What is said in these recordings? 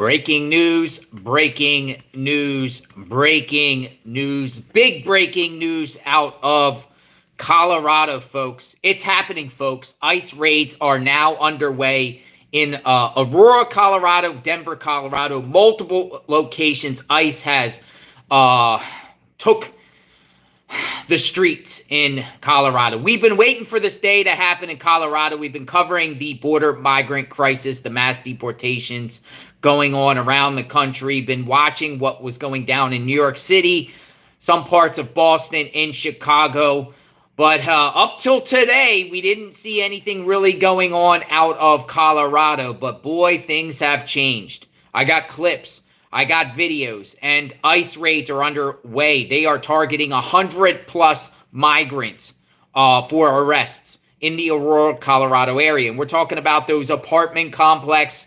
Breaking news, breaking news, breaking news. Big breaking news out of Colorado, folks. It's happening, folks. ICE raids are now underway in Aurora, Colorado, Denver, Colorado. Multiple locations. ICE has took the streets in Colorado. We've been waiting for this day to happen in Colorado. We've been covering the border migrant crisis, the mass deportations going on around the country. Been watching what was going down in New York City, some parts of Boston, in Chicago. But up till today, we didn't see anything really going on out of Colorado. But boy, things have changed. I got clips. I got videos, and ICE raids are underway. They are targeting 100+ migrants for arrests in the Aurora, Colorado area. And we're talking about those apartment complexes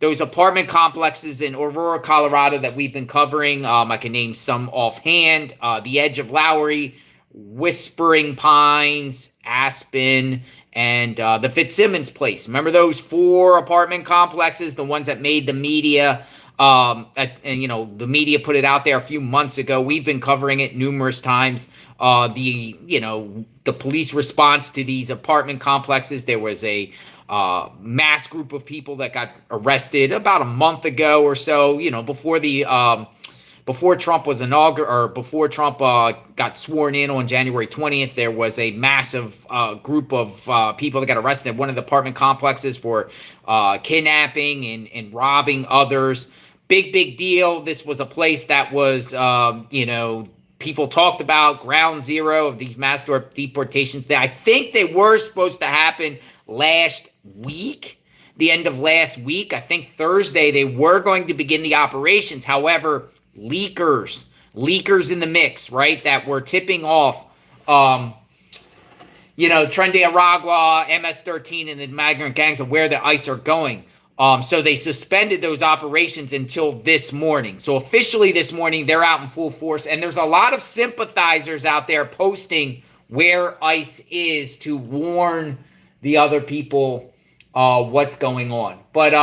in Aurora, Colorado that we've been covering. I can name some offhand. The edge of Lowery, Whispering Pines, Aspen, and the Fitzsimons Place. Remember those 4 apartment complexes, the ones that made the media? And you know, the media put it out there a few months ago. We've been covering it numerous times. The police response to these apartment complexes. There was a mass group of people that got arrested about a month ago or so. You know, before Trump was inaugurated, or before Trump got sworn in on January 20th, there was a massive group of people that got arrested at one of the apartment complexes for kidnapping and robbing others. Big deal. This was a place that was, people talked about ground zero of these mass deportations. I think they were supposed to happen last week, the end of last week. I think Thursday they were going to begin the operations. However, leakers in the mix, right, that were tipping off, Tren de Aragua, MS-13, and the migrant gangs of where the ICE are going. So they suspended those operations until this morning. So officially this morning, they're out in full force. And there's a lot of sympathizers out there posting where ICE is to warn the other people what's going on. But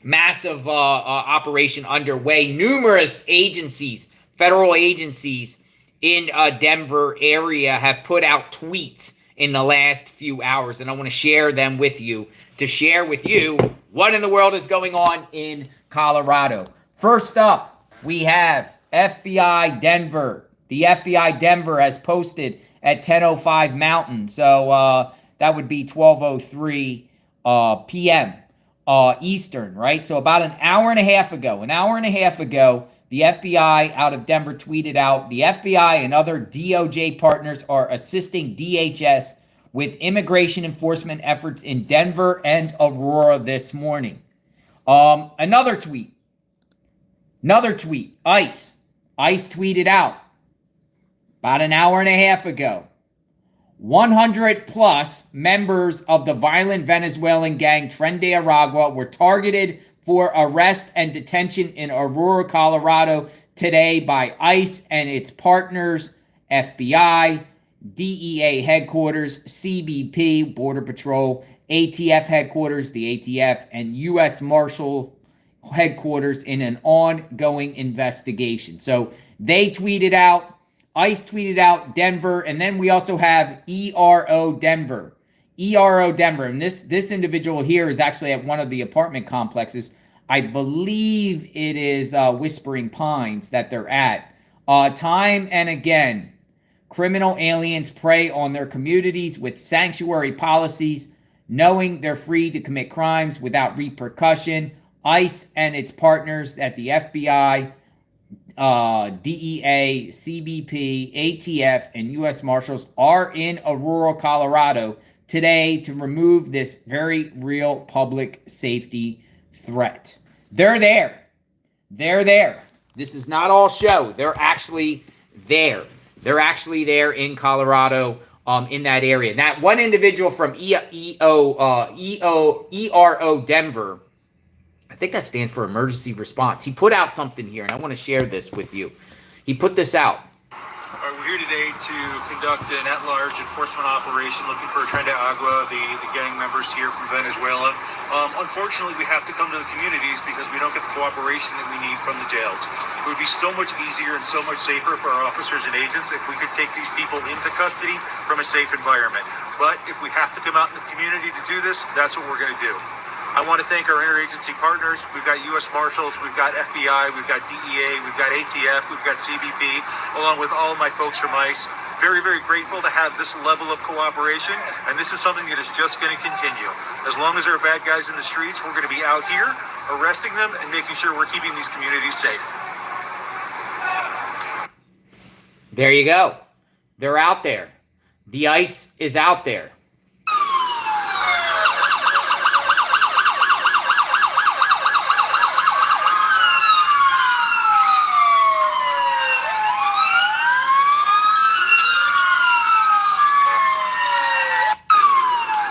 massive operation underway. Numerous agencies, federal agencies in Denver area have put out tweets in the last few hours, and I want to share them with you to share with you what in the world is going on in Colorado. First up, we have FBI Denver. The FBI Denver has posted at 10:05 Mountain, so that would be 12:03 p.m. Eastern, right? So about an hour and a half ago, the FBI out of Denver tweeted out, the FBI and other DOJ partners are assisting DHS with immigration enforcement efforts in Denver and Aurora this morning. Another tweet. ICE tweeted out about an hour and a half ago. 100+ members of the violent Venezuelan gang Tren de Aragua were targeted for arrest and detention in Aurora, Colorado today by ICE and its partners, FBI, DEA headquarters, CBP, Border Patrol, ATF headquarters, the ATF, and U.S. Marshal headquarters in an ongoing investigation. So they tweeted out, ICE tweeted out Denver, and then we also have ERO Denver. And this individual here is actually at one of the apartment complexes. I believe it is Whispering Pines that they're at. Time and again, criminal aliens prey on their communities with sanctuary policies, knowing they're free to commit crimes without repercussion. ICE and its partners at the FBI, DEA, CBP, ATF, and U.S. Marshals are in Aurora, Colorado today to remove this very real public safety threat. They're there. This is not all show. They're actually there. They're actually there in Colorado, in that area. And that one individual from ERO Denver, I think that stands for emergency response. He put out something here, and I want to share this with you. He put this out. We're here today to conduct an at-large enforcement operation looking for Tren de Aragua, the gang members here from Venezuela. unfortunately, we have to come to the communities because we don't get the cooperation that we need from the jails. It would be so much easier and so much safer for our officers and agents if we could take these people into custody from a safe environment. But if we have to come out in the community to do this, that's what we're going to do. I want to thank our interagency partners. We've got U.S. Marshals, we've got FBI, we've got DEA, we've got ATF, we've got CBP, along with all of my folks from ICE. Very, very grateful to have this level of cooperation, and this is something that is just going to continue. As long as there are bad guys in the streets, we're going to be out here arresting them and making sure we're keeping these communities safe. There you go. They're out there. The ICE is out there.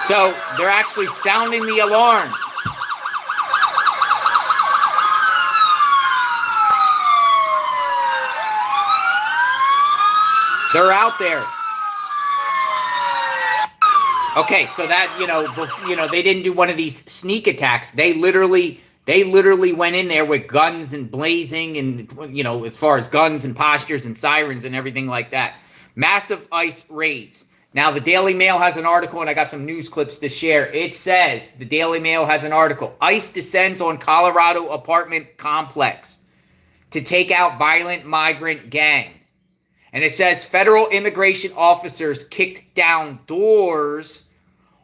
So they're actually sounding the alarms. They're out there. Okay, so that, they didn't do one of these sneak attacks. They literally went in there with guns and blazing and, as far as guns and postures and sirens and everything like that. Massive ICE raids. Now, the Daily Mail has an article, and I got some news clips to share. It says, the Daily Mail has an article, ICE descends on Colorado apartment complex to take out violent migrant gang. And it says, federal immigration officers kicked down doors,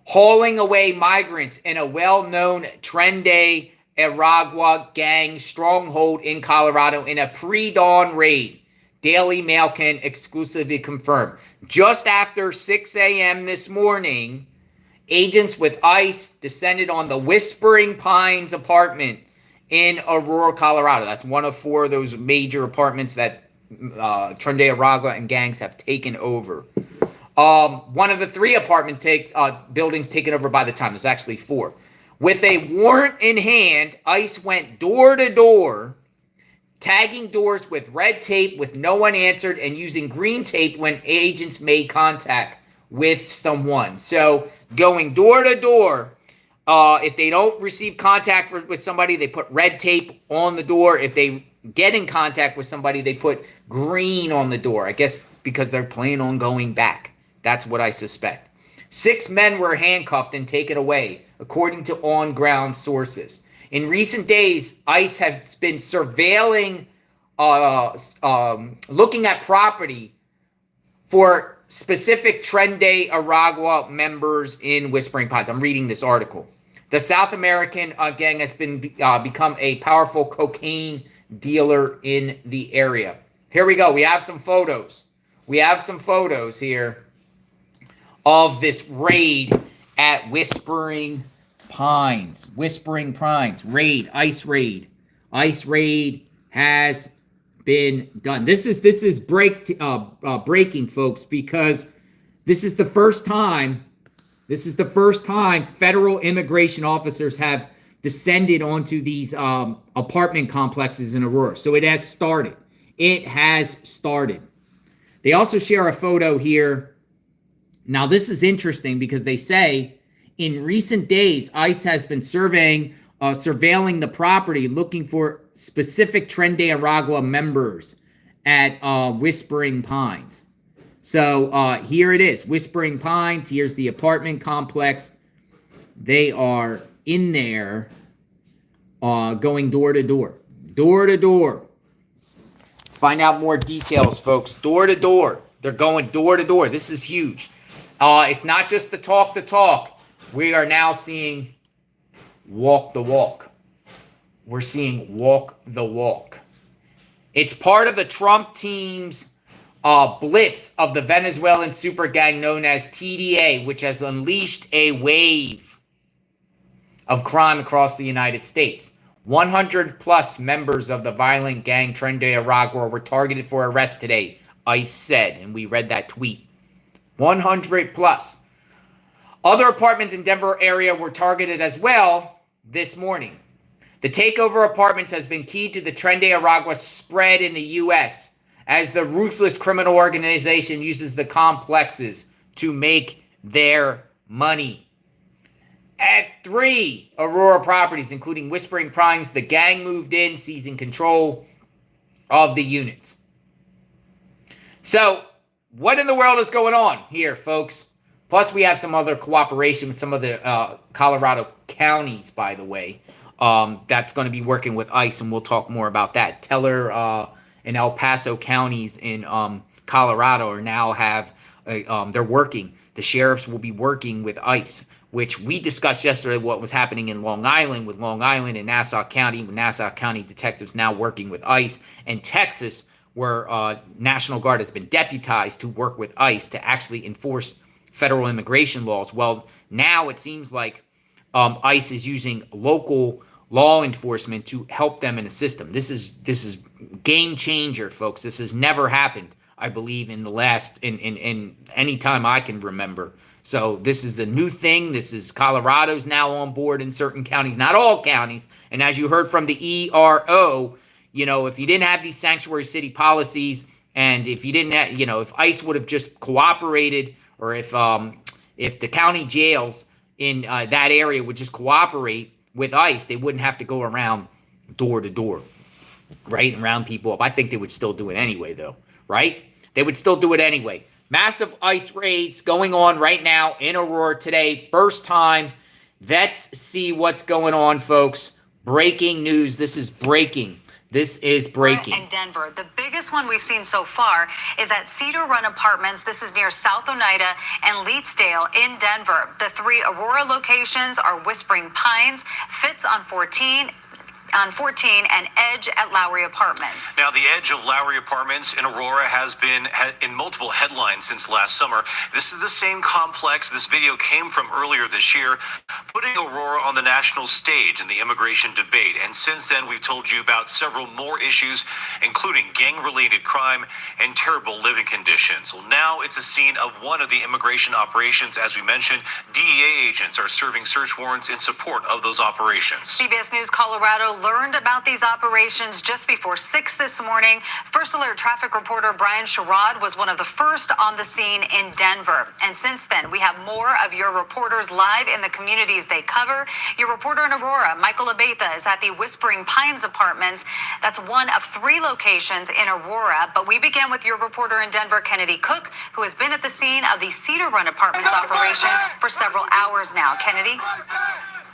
hauling away migrants in a well-known Tren de Aragua gang stronghold in Colorado in a pre-dawn raid. Daily Mail can exclusively confirm. Just after 6 a.m. this morning, agents with ICE descended on the Whispering Pines apartment in Aurora, Colorado. That's one of 4 of those major apartments that Tren de Aragua and gangs have taken over. One of the 3 apartment buildings taken over by the time. There's actually 4. With a warrant in hand, ICE went door to door, tagging doors with red tape with no one answered and using green tape when agents made contact with someone. So going door to door, if they don't receive contact with somebody, they put red tape on the door. If they get in contact with somebody, they put green on the door. I guess because they're planning on going back. That's what I suspect. 6 men were handcuffed and taken away, according to on-ground sources. In recent days, ICE has been surveilling, looking at property for specific Tren de Aragua members in Whispering Pines. I'm reading this article. The South American gang has become a powerful cocaine dealer in the area. Here we go. We have some photos. We have some photos here of this raid at Whispering Pines. Whispering Pines. Raid. ICE raid. ICE raid has been done. This is breaking, folks, because this is the first time federal immigration officers have descended onto these apartment complexes in Aurora. So it has started. It has started. They also share a photo here. Now, this is interesting because they say, in recent days, ICE has been surveilling the property, looking for specific Tren de Aragua members at Whispering Pines. So here it is, Whispering Pines. Here's the apartment complex. They are in there going door to door. Door to door. Let's find out more details, folks. Door to door. They're going door to door. This is huge. It's not just the talk. We are now seeing walk the walk. We're seeing walk the walk. It's part of the Trump team's blitz of the Venezuelan super gang known as TDA, which has unleashed a wave of crime across the United States. 100 plus members of the violent gang Tren de Aragua were targeted for arrest today, ICE said, and we read that tweet. 100 plus. Other apartments in Denver area were targeted as well this morning. The takeover apartments has been key to the Tren de Aragua spread in the U.S. as the ruthless criminal organization uses the complexes to make their money. at 3 Aurora properties, including Whispering Pines. The gang moved in, seizing control of the units. So, what in the world is going on here, folks? Plus, we have some other cooperation with some of the Colorado counties, by the way, that's going to be working with ICE, and we'll talk more about that. Teller and El Paso counties in Colorado are now they're working. The sheriffs will be working with ICE, which we discussed yesterday what was happening in Long Island with Long Island and Nassau County, with Nassau County detectives now working with ICE, and Texas, where National Guard has been deputized to work with ICE to actually enforce federal immigration laws. Well, now it seems like ICE is using local law enforcement to help them and assist them. This is game changer, folks. This has never happened, I believe, in the last in any time I can remember. So this is a new thing. This is Colorado's now on board in certain counties, not all counties. And as you heard from the ERO, if you didn't have these sanctuary city policies, and if you didn't have, if ICE would have just cooperated, or if the county jails in that area would just cooperate with ICE, they wouldn't have to go around door to door, right, and round people up. I think they would still do it anyway, though, right? They would still do it anyway. Massive ICE raids going on right now in Aurora today. First time. Let's see what's going on, folks. Breaking news. This is breaking. This is breaking. In Denver, the biggest one we've seen so far is at Cedar Run Apartments. This is near South Oneida and Leetsdale in Denver. The 3 Aurora locations are Whispering Pines, Fitz on 14, and Edge at Lowery Apartments. Now, the Edge of Lowery Apartments in Aurora has been in multiple headlines since last summer. This is the same complex this video came from earlier this year, putting Aurora on the national stage in the immigration debate. And since then, we've told you about several more issues, including gang-related crime and terrible living conditions. Well, now it's a scene of one of the immigration operations. As we mentioned, DEA agents are serving search warrants in support of those operations. CBS News Colorado learned about these operations just before 6 this morning. First Alert traffic reporter Brian Sherrod was one of the first on the scene in Denver. And since then, we have more of your reporters live in the communities they cover. Your reporter in Aurora, Michael Abetha, is at the Whispering Pines Apartments. That's one of 3 locations in Aurora. But we began with your reporter in Denver, Kennedy Cook, who has been at the scene of the Cedar Run Apartments operation for several hours now. Kennedy?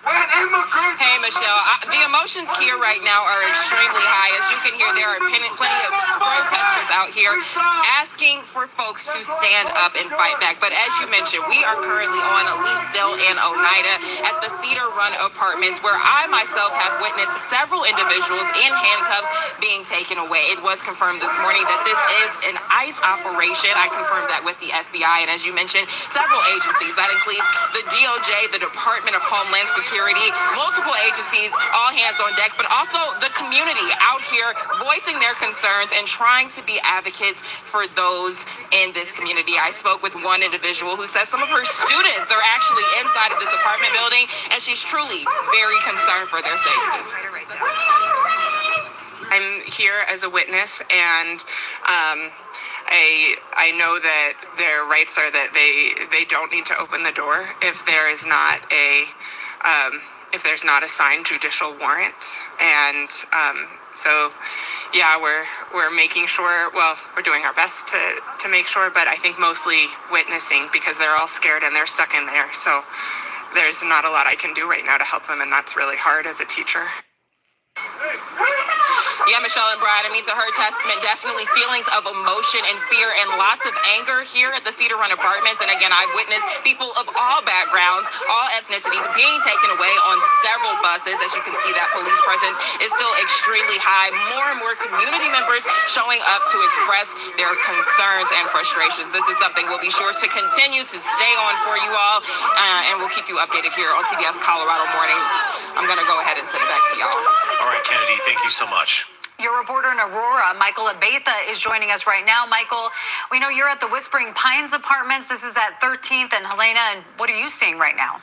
Hey, Michelle. The emotions here right now are extremely high. As you can hear, there are plenty of protesters out here asking for folks to stand up and fight back. But as you mentioned, we are currently on Leetsdale and Oneida at the Cedar Run Apartments, where I myself have witnessed several individuals in handcuffs being taken away. It was confirmed this morning that this is an ICE operation. I confirmed that with the FBI. And as you mentioned, several agencies. That includes the DOJ, the Department of Homeland Security, multiple agencies, all hands on deck, but also the community out here voicing their concerns and trying to be advocates for those in this community. I spoke with one individual who says some of her students are actually inside of this apartment building, and she's truly very concerned for their safety. I'm here as a witness, and I know that their rights are that they don't need to open the door if there is not if there's not a signed judicial warrant. And so yeah, we're making sure, well, we're doing our best to make sure, but I think mostly witnessing, because they're all scared and they're stuck in there. So there's not a lot I can do right now to help them, and that's really hard as a teacher. Yeah, Michelle and Brad, I mean, to her testament, definitely feelings of emotion and fear and lots of anger here at the Cedar Run Apartments. And again, I've witnessed people of all backgrounds, all ethnicities being taken away on several buses. As you can see, that police presence is still extremely high. More and more community members showing up to express their concerns and frustrations. This is something we'll be sure to continue to stay on for you all, and we'll keep you updated here on CBS Colorado Mornings. I'm going to go ahead and send it back to y'all. All right, Kennedy, thank you so much. Your reporter in Aurora, Michael Abetha, is joining us right now. Michael, we know you're at the Whispering Pines Apartments. This is at 13th and Helena. And what are you seeing right now?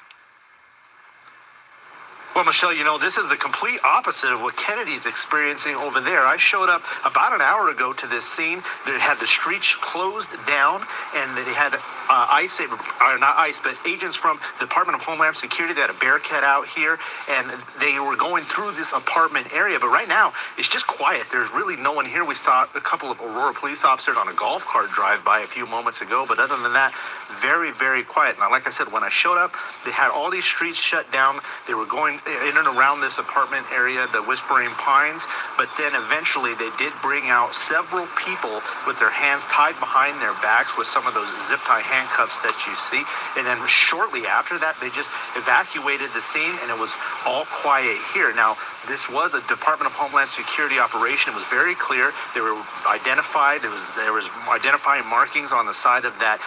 Well, Michelle, this is the complete opposite of what Kennedy's experiencing over there. I showed up about an hour ago to this scene. They had the streets closed down, and they had ICE, or not ICE, but agents from the Department of Homeland Security that had a Bearcat out here, and they were going through this apartment area. But right now, it's just quiet. There's really no one here. We saw a couple of Aurora police officers on a golf cart drive by a few moments ago, but other than that, very, very quiet. Now, like I said, when I showed up, they had all these streets shut down. They were going in and around this apartment area, the Whispering Pines, but then eventually they did bring out several people with their hands tied behind their backs with some of those zip tie handcuffs that you see. And then shortly after that, they just evacuated the scene, and it was all quiet here. Now, this was a Department of Homeland Security operation. It was very clear. They were identified. There was identifying markings on the side of that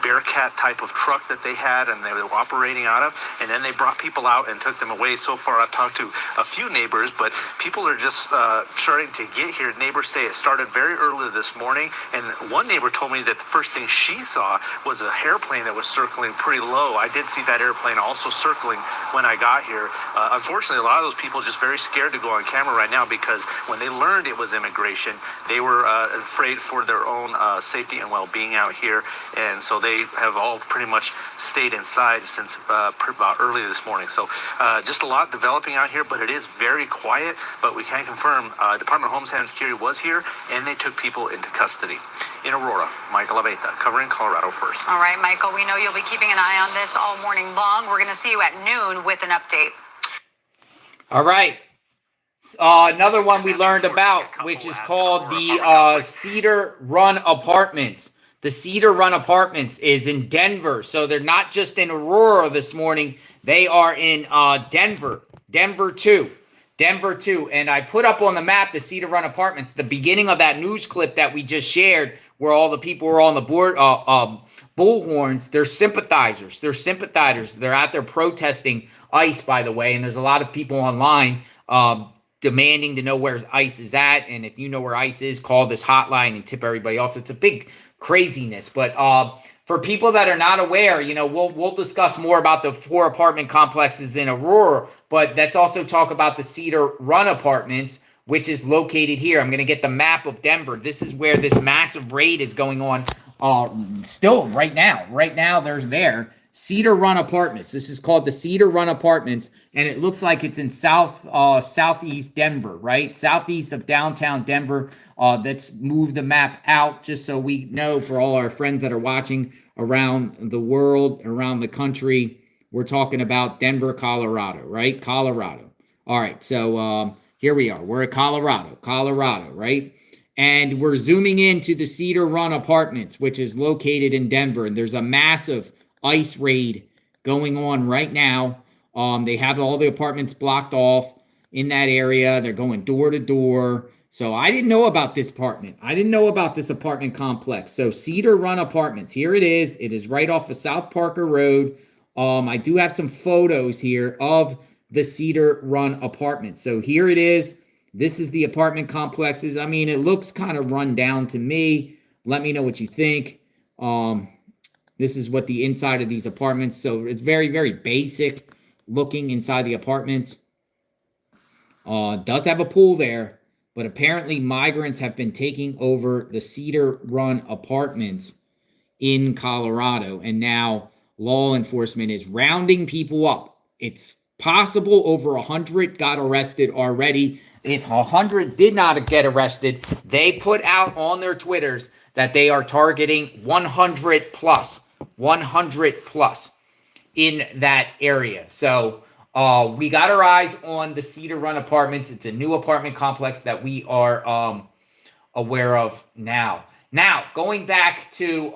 Bearcat type of truck that they had, and they were operating out of. And then they brought people out and took them away. So far, I've talked to a few neighbors, but people are just starting to get here. Neighbors say it started very early this morning, and one neighbor told me that the first thing she saw was a airplane that was circling pretty low. I did see that airplane also circling when I got here. Unfortunately, a lot of those people just very scared to go on camera right now, because when they learned it was immigration, they were afraid for their own safety and well-being out here, and so they have all pretty much stayed inside since about early this morning. So just a lot developing out here, but it is very quiet. But we can confirm Department of Homeland Security was here, and they took people into custody. In Aurora, Michael Abeta, covering Colorado First. All right, Michael, we know you'll be keeping an eye on this all morning long. We're going to see you at noon with an update. All right. Another one we learned about, which is called the Cedar Run Apartments. The Cedar Run Apartments is in Denver. So they're not just in Aurora this morning. They are in Denver. Denver 2. And I put up on the map the Cedar Run Apartments, the beginning of that news clip that we just shared, where all the people were on the board, bullhorns. They're sympathizers. They're out there protesting ICE, by the way. And there's a lot of people online demanding to know where ICE is at. And if you know where ICE is, call this hotline and tip everybody off. It's a big craziness. But for people that are not aware, we'll discuss more about the 4 apartment complexes in Aurora. But let's also talk about the Cedar Run Apartments, which is located here. I'm going to get the map of Denver. This is where this massive raid is going on still right now. Right now, there's there. Cedar Run Apartments. This is called the Cedar Run Apartments, and it looks like it's in southeast Denver, right? Southeast of downtown Denver. Let's move the map out just so we know, for all our friends that are watching around the world, around the country. We're talking about Denver, Colorado, right? Colorado. All right, so here we are. We're at Colorado, right? And we're zooming into the Cedar Run Apartments, which is located in Denver. And there's a massive ICE raid going on right now. They have all the apartments blocked off in that area. They're going door to door. So I didn't know about this apartment. I didn't know about this apartment complex. So Cedar Run Apartments, here it is. It is right off of South Parker Road. I do have some photos here of the Cedar Run Apartments. So here it is. This is the apartment complexes. I mean, it looks kind of run down to me. Let me know what you think. This is what the inside of these apartments. So it's very, very basic looking inside the apartments. Does have a pool there, but apparently migrants have been taking over the Cedar Run Apartments in Colorado, and now law enforcement is rounding people up. It's possible over 100 got arrested already. If 100 did not get arrested, they put out on their Twitters that they are targeting 100 plus in that area. So we got our eyes on the Cedar Run Apartments. It's a new apartment complex that we are aware of now. Now, going back to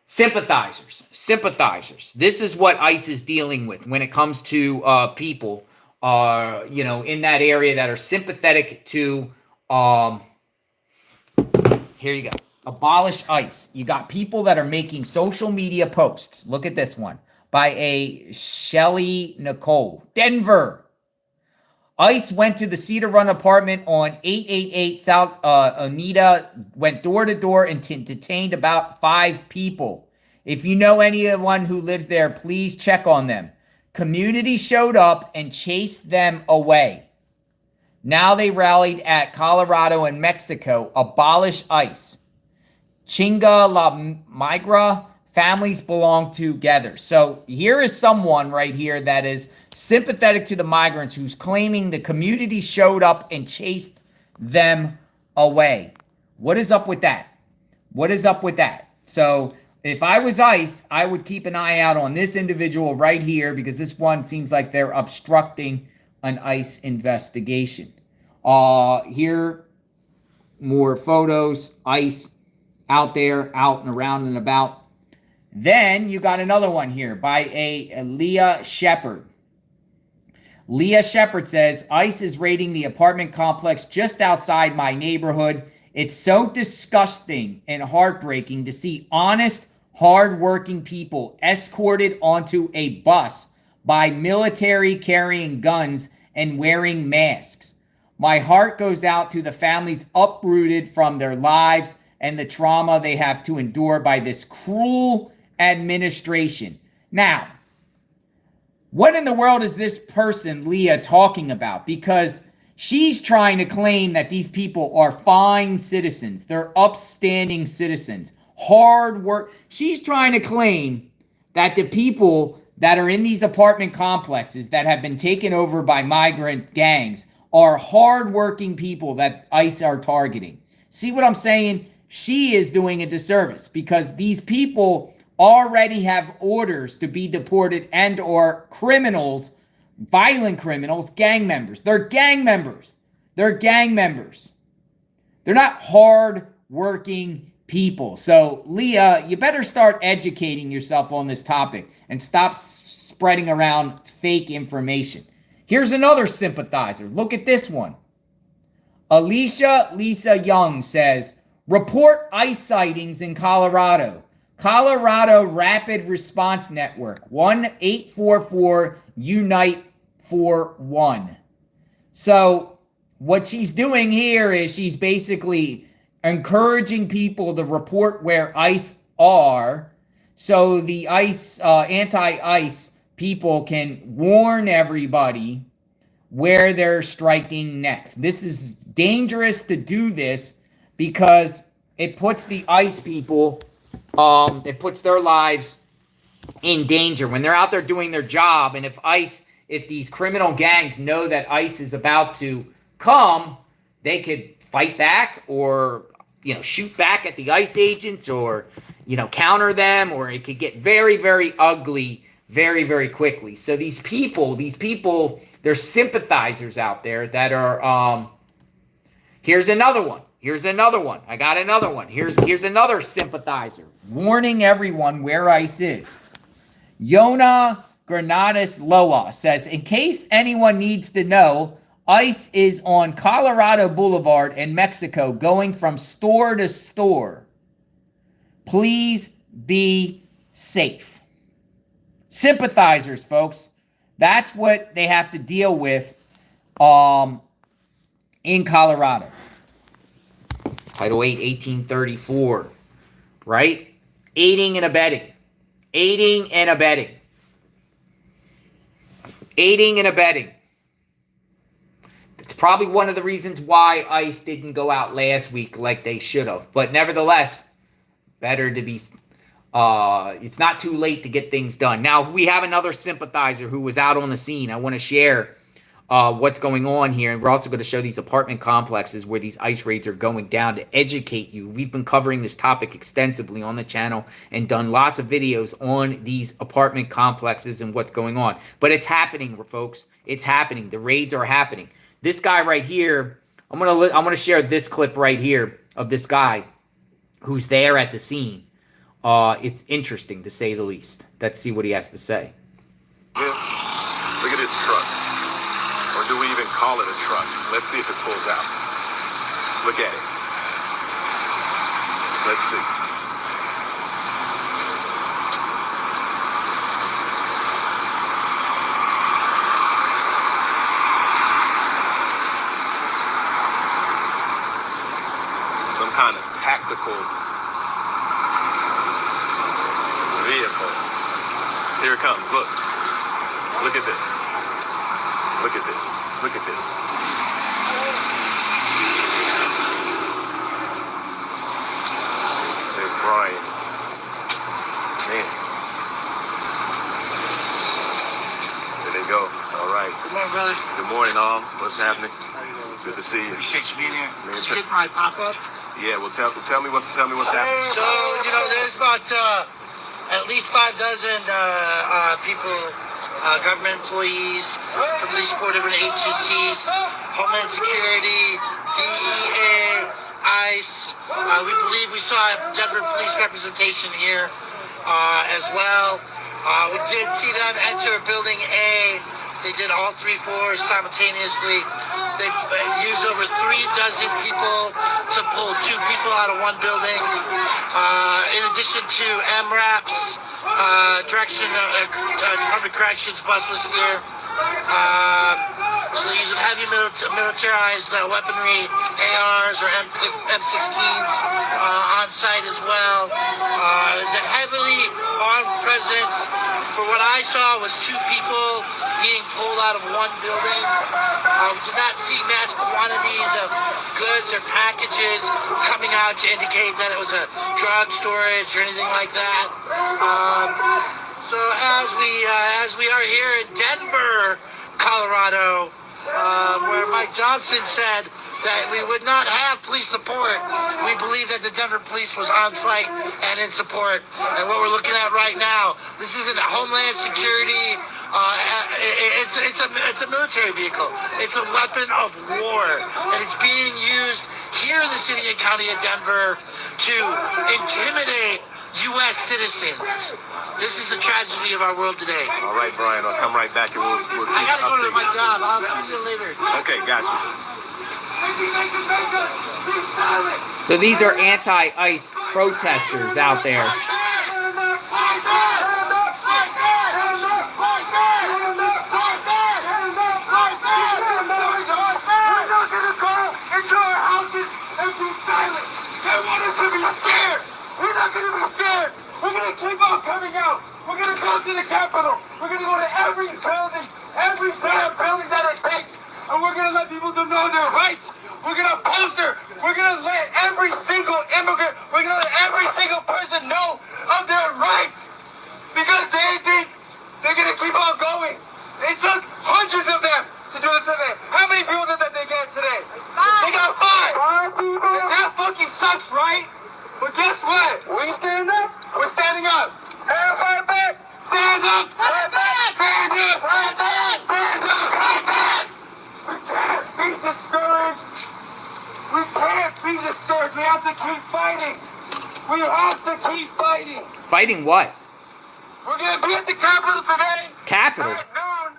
sympathizers. This is what ICE is dealing with when it comes to people, in that area that are sympathetic to, here you go. Abolish ICE. You got people that are making social media posts. Look at this one by a Shelly Nicole. Denver. ICE went to the Cedar Run apartment on 888 South Oneida, went door to door and detained about 5 people. If you know anyone who lives there, please check on them. Community showed up and chased them away. Now they rallied at Colorado and Mexico. Abolish ICE. Chinga la migra. Families belong together. So here is someone right here that is sympathetic to the migrants who's claiming the community showed up and chased them away. What is up with that? What is up with that? So if I was ICE, I would keep an eye out on this individual right here because this one seems like they're obstructing an ICE investigation. Here, more photos, ICE out there, out and around and about. Then you got another one here by a Leah Shepard. Leah Shepard says, ICE is raiding the apartment complex just outside my neighborhood. It's so disgusting and heartbreaking to see honest, hardworking people escorted onto a bus by military carrying guns and wearing masks. My heart goes out to the families uprooted from their lives and the trauma they have to endure by this cruel administration. Now, what in the world is this person, Leah, talking about? Because she's trying to claim that these people are fine citizens. They're upstanding citizens. Hard work. She's trying to claim that the people that are in these apartment complexes that have been taken over by migrant gangs are hardworking people that ICE are targeting. See what I'm saying? She is doing a disservice because these people already have orders to be deported and or criminals, violent criminals, gang members. They're gang members. They're gang members. They're not hard-working people. So, Leah, you better start educating yourself on this topic and stop spreading around fake information. Here's another sympathizer. Look at this one. Alicia Lisa Young says, report ICE sightings in Colorado. Colorado Rapid Response Network, 1-844-UNITE-41. So what she's doing here is she's basically encouraging people to report where ICE are so the ICE, anti-ICE people can warn everybody where they're striking next. This is dangerous to do this because it puts the ICE people it puts their lives in danger when they're out there doing their job. And if these criminal gangs know that ICE is about to come, they could fight back or, shoot back at the ICE agents or, counter them, or it could get very, very ugly very, very quickly. So these people, there's sympathizers out there that are, here's another one. I got another one. Here's another sympathizer warning everyone where ICE is. Yona Granados Loa says, in case anyone needs to know, ICE is on Colorado Boulevard in Mexico going from store to store. Please be safe. Sympathizers, folks. That's what they have to deal with in Colorado. Title 8, 1834, right? Aiding and abetting. Aiding and abetting. Aiding and abetting. It's probably one of the reasons why ICE didn't go out last week like they should have. But nevertheless, better to be... it's not too late to get things done. Now, we have another sympathizer who was out on the scene. I want to share what's going on here. And we're also going to show these apartment complexes where these ICE raids are going down to educate you. We've been covering this topic extensively on the channel and done lots of videos on these apartment complexes and what's going on. But it's happening, folks. It's happening. The raids are happening. This guy right here, I'm gonna share this clip right here of this guy who's there at the scene. It's interesting to say the least. Let's see what he has to say. Look at this truck. Or do we even call it a truck? Let's see if it pulls out. Look at it. Let's see. Some kind of tactical vehicle. Here it comes. Look. Look at this. Look at this. Look at this. Brian. Man. There they go. All right. Good morning, brother. Good morning, all. What's happening? How you doing? Good to see you. Appreciate you being here. Man, Did you get my pop-up? Yeah, well, tell me what's happening. So, there's about at least 5 dozen people, government employees from at least 4 different agencies, Homeland Security, DEA, ICE. We believe we saw Denver police representation here as well. We did see them enter Building A. They did all 3 floors simultaneously. They used over 3 dozen people to pull 2 people out of 1 building. In addition to MRAPs, Department of Corrections bus was here. So they're using heavy militarized weaponry, ARs or M16s on site as well. There's a heavily armed presence. For what I saw was 2 people being pulled out of 1 building. We did not see mass quantities of goods or packages coming out to indicate that it was a drug storage or anything like that. So as we are here in Denver, Colorado, where Mike Johnston said that we would not have police support, we believe that the Denver police was on site and in support. And what we're looking at right now, this isn't a Homeland Security. It's a military vehicle. It's a weapon of war, and it's being used here in the city and county of Denver to intimidate U.S. citizens. This is the tragedy of our world today. All right, Brian, I'll come right back and we'll keep I gotta go to updating. my job. I'll see you later. Okay, gotcha. So these are anti-ICE protesters out there. We're not going to be scared. We're going to keep on coming out. We're going to go to the Capitol. We're going to go to every building that it takes. And we're going to let people know their rights. We're going to poster. We're going to let every single immigrant, we're going to let every single person know of their rights. Because they think they're going to keep on going. It took hundreds of them to do this today. How many people did they get today? 5. They got 5. 5 people. That fucking sucks, right? But guess what? We stand up. We're standing up. Hands right back. Stand up. Right back. Stand up. Right back. Stand up. Right back. We can't be discouraged. We can't be discouraged. We have to keep fighting. We have to keep fighting. Fighting what? We're going to be at the Capitol today. Capitol? At noon.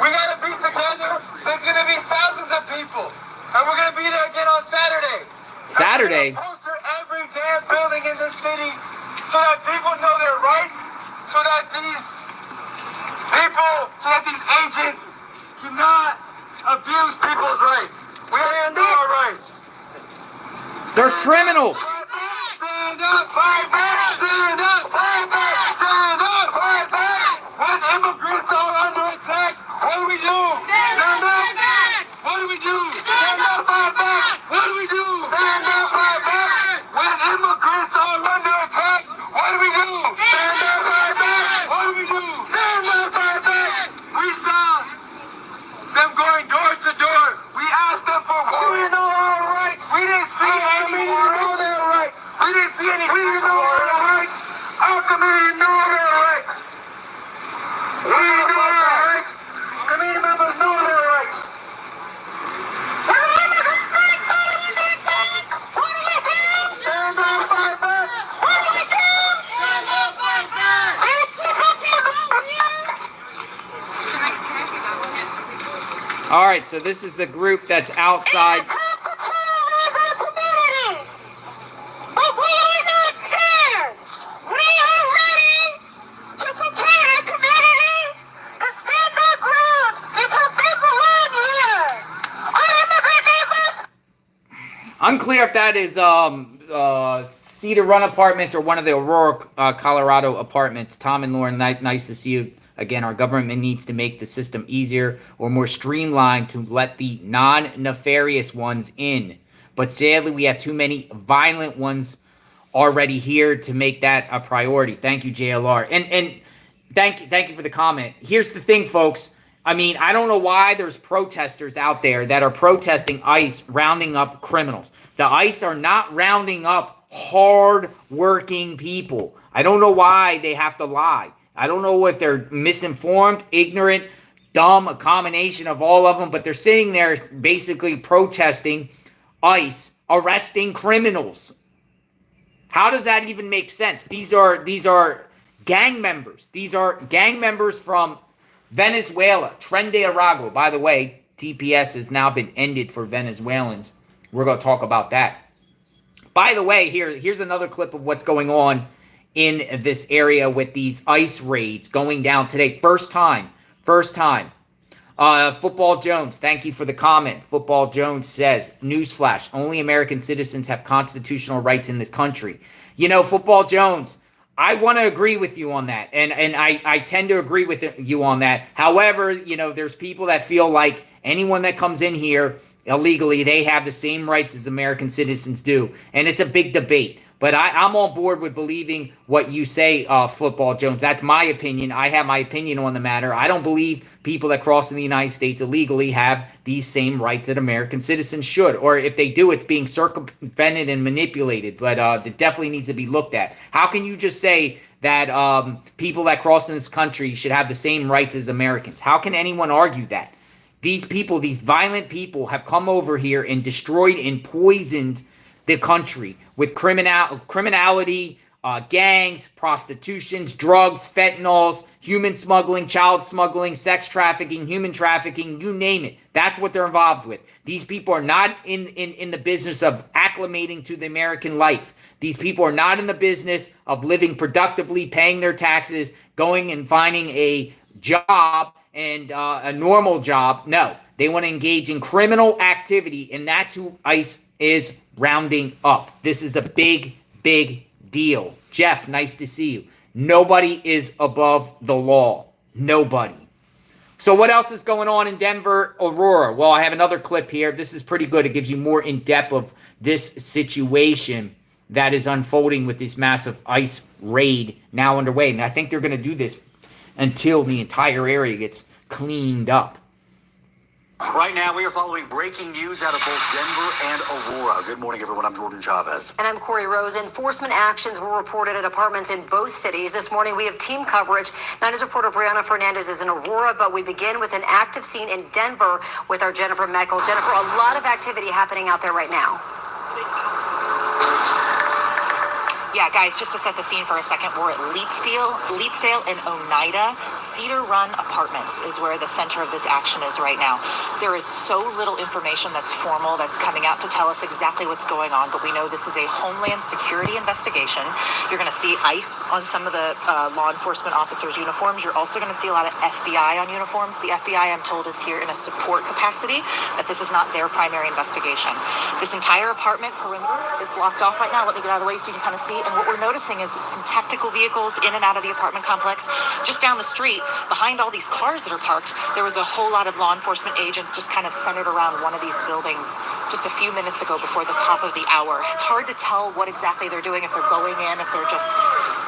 We got to be together. There's going to be thousands of people. And we're going to be there again on Saturday. Saturday? Poster every damn building in this city so that people know their rights, so that these agents cannot abuse people's rights. We have to know our rights. They're criminals. Stand up, fight back! Stand up, fight back! Stand up, fight back! When immigrants are under attack, what do we do? Stand up! What do we do? Stand up, fight back! What do we do? Stand up, fight back! When immigrants are under attack, what do we do? Stand up, fight back! What do we do? Stand up, fight back! We saw them going door to door. We asked them for more. We know our rights. We didn't see any know their rights. We didn't see any. We didn't know our rights. Our community know their rights. We know our rights. Community members know their rights. Stand up, fight back. What do we do? Stand up, fight back. All right, so this is the group that's outside. Unclear if that is Cedar Run Apartments or one of the Aurora, Colorado apartments. Tom and Lauren, nice to see you. Again, our government needs to make the system easier or more streamlined to let the non-nefarious ones in. But sadly, we have too many violent ones already here to make that a priority. Thank you, JLR. And thank you for the comment. Here's the thing, folks. I mean, I don't know why there's protesters out there that are protesting ICE rounding up criminals. The ICE are not rounding up hard-working people. I don't know why they have to lie. I don't know if they're misinformed, ignorant, dumb, a combination of all of them, but they're sitting there basically protesting ICE arresting criminals. How does that even make sense? These are gang members. These are gang members from Venezuela, Tren de Aragua. By the way, TPS has now been ended for Venezuelans. We're going to talk about that. By the way, here's another clip of what's going on in this area with these ICE raids going down today. First time. Football Jones, thank you for the comment. Football Jones says, newsflash, only American citizens have constitutional rights in this country. You know, Football Jones, I want to agree with you on that, and I tend to agree with you on that. However, you know, there's people that feel like anyone that comes in here illegally, they have the same rights as American citizens do, and it's a big debate. But I'm on board with believing what you say, Football Jones. That's my opinion. I have my opinion on the matter. I don't believe people that cross in the United States illegally have these same rights that American citizens should. Or if they do, it's being circumvented and manipulated. But it definitely needs to be looked at. How can you just say that people that cross in this country should have the same rights as Americans? How can anyone argue that? These people, these violent people, have come over here and destroyed and poisoned the country with criminality, gangs, prostitutions, drugs, fentanyls, human smuggling, child smuggling, sex trafficking, human trafficking, you name it. That's what they're involved with. These people are not in the business of acclimating to the American life. These people are not in the business of living productively, paying their taxes, going and finding a job and a normal job. No, they want to engage in criminal activity, and that's who ICE is rounding up. This is a big, big deal. Jeff, nice to see you. Nobody is above the law. Nobody. So what else is going on in Denver, Aurora? Well, I have another clip here. This is pretty good. It gives you more in depth of this situation that is unfolding with this massive ICE raid now underway. And I think they're going to do this until the entire area gets cleaned up. Right now, we are following breaking news out of both Denver and Aurora. Good morning, everyone. I'm Jordan Chavez. And I'm Corey Rose. Enforcement actions were reported at apartments in both cities. This morning, we have team coverage. Nine's reporter Brianna Fernandez is in Aurora, but we begin with an active scene in Denver with our Jennifer Meckles. Jennifer, a lot of activity happening out there right now. Yeah, guys, just to set the scene for a second, we're at Leetsdale and Oneida. Cedar Run Apartments is where the center of this action is right now. There is so little information that's formal that's coming out to tell us exactly what's going on, but we know this is a Homeland Security investigation. You're going to see ICE on some of the law enforcement officers' uniforms. You're also going to see a lot of FBI on uniforms. The FBI, I'm told, is here in a support capacity, that this is not their primary investigation. This entire apartment perimeter is blocked off right now. Let me get out of the way so you can kind of see. And what we're noticing is some tactical vehicles in and out of the apartment complex. Just down the street, behind all these cars that are parked, there was a whole lot of law enforcement agents just kind of centered around one of these buildings just a few minutes ago before the top of the hour. It's hard to tell what exactly they're doing, if they're going in, if they're just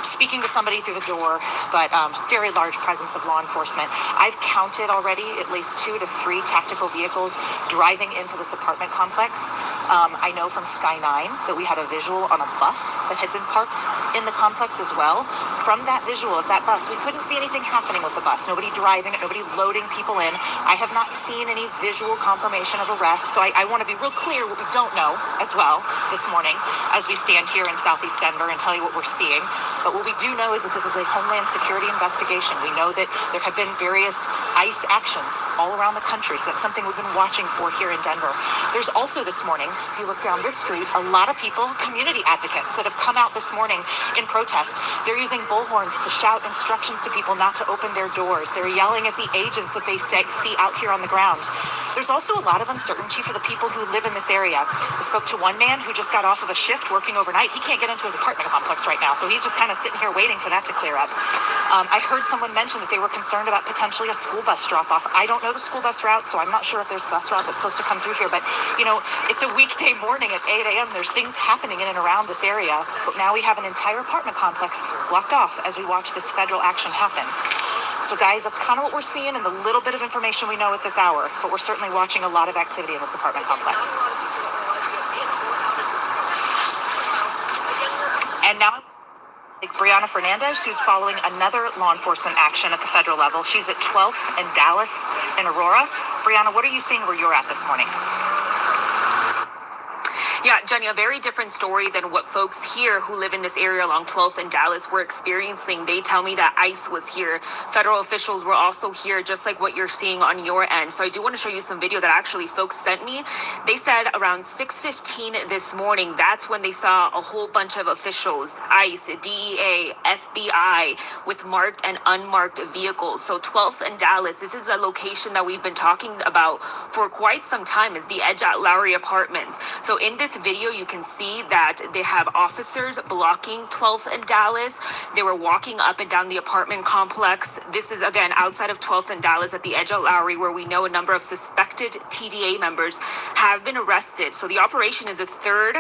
speaking to somebody through the door, but very large presence of law enforcement. I've counted already at least 2 to 3 tactical vehicles driving into this apartment complex. I know from Sky 9 that we had a visual on a bus that had been parked in the complex as well. From that visual of that bus, we couldn't see anything happening with the bus. Nobody driving it, nobody loading people in. I have not seen any visual confirmation of arrest, so I want to be real clear what we don't know as well this morning as we stand here in Southeast Denver and tell you what we're seeing. But what we do know is that this is a Homeland Security investigation. We know that there have been various ICE actions all around the country, so that's something we've been watching for here in Denver. There's also this morning, if you look down this street, a lot of people, community advocates that have come out this morning in protest. They're using bullhorns to shout instructions to people not to open their doors. They're yelling at the agents that they see out here on the ground. There's also a lot of uncertainty for the people who live in this area. We spoke to one man who just got off of a shift working overnight. He can't get into his apartment complex right now, so he's just kind of sitting here waiting for that to clear up. I heard someone mention that they were concerned about potentially a school bus drop-off. I don't know the school bus route, so I'm not sure if there's a bus route that's supposed to come through here, but, you know, it's a weekday morning at 8 a.m. There's things happening in and around this area, but now we have an entire apartment complex blocked off as we watch this federal action happen. So guys, that's kind of what we're seeing and the little bit of information we know at this hour, but we're certainly watching a lot of activity in this apartment complex. And now, Brianna Fernandez, who's following another law enforcement action at the federal level. She's at 12th and Dallas in Aurora. Brianna, what are you seeing where you're at this morning? Yeah, Jenny, a very different story than what folks here who live in this area along 12th and Dallas were experiencing. They tell me that ICE was here. Federal officials were also here, just like what you're seeing on your end. So I do want to show you some video that actually folks sent me. They said around 6:15 this morning, that's when they saw a whole bunch of officials, ICE, DEA, FBI, with marked and unmarked vehicles. So 12th and Dallas, this is a location that we've been talking about for quite some time, is the Edge at Lowery Apartments. So in this video, you can see that they have officers blocking 12th and Dallas. They were walking up and down the apartment complex. This is, again, outside of 12th and Dallas at the Edge at Lowery, where we know a number of suspected TDA members have been arrested. So the operation is a third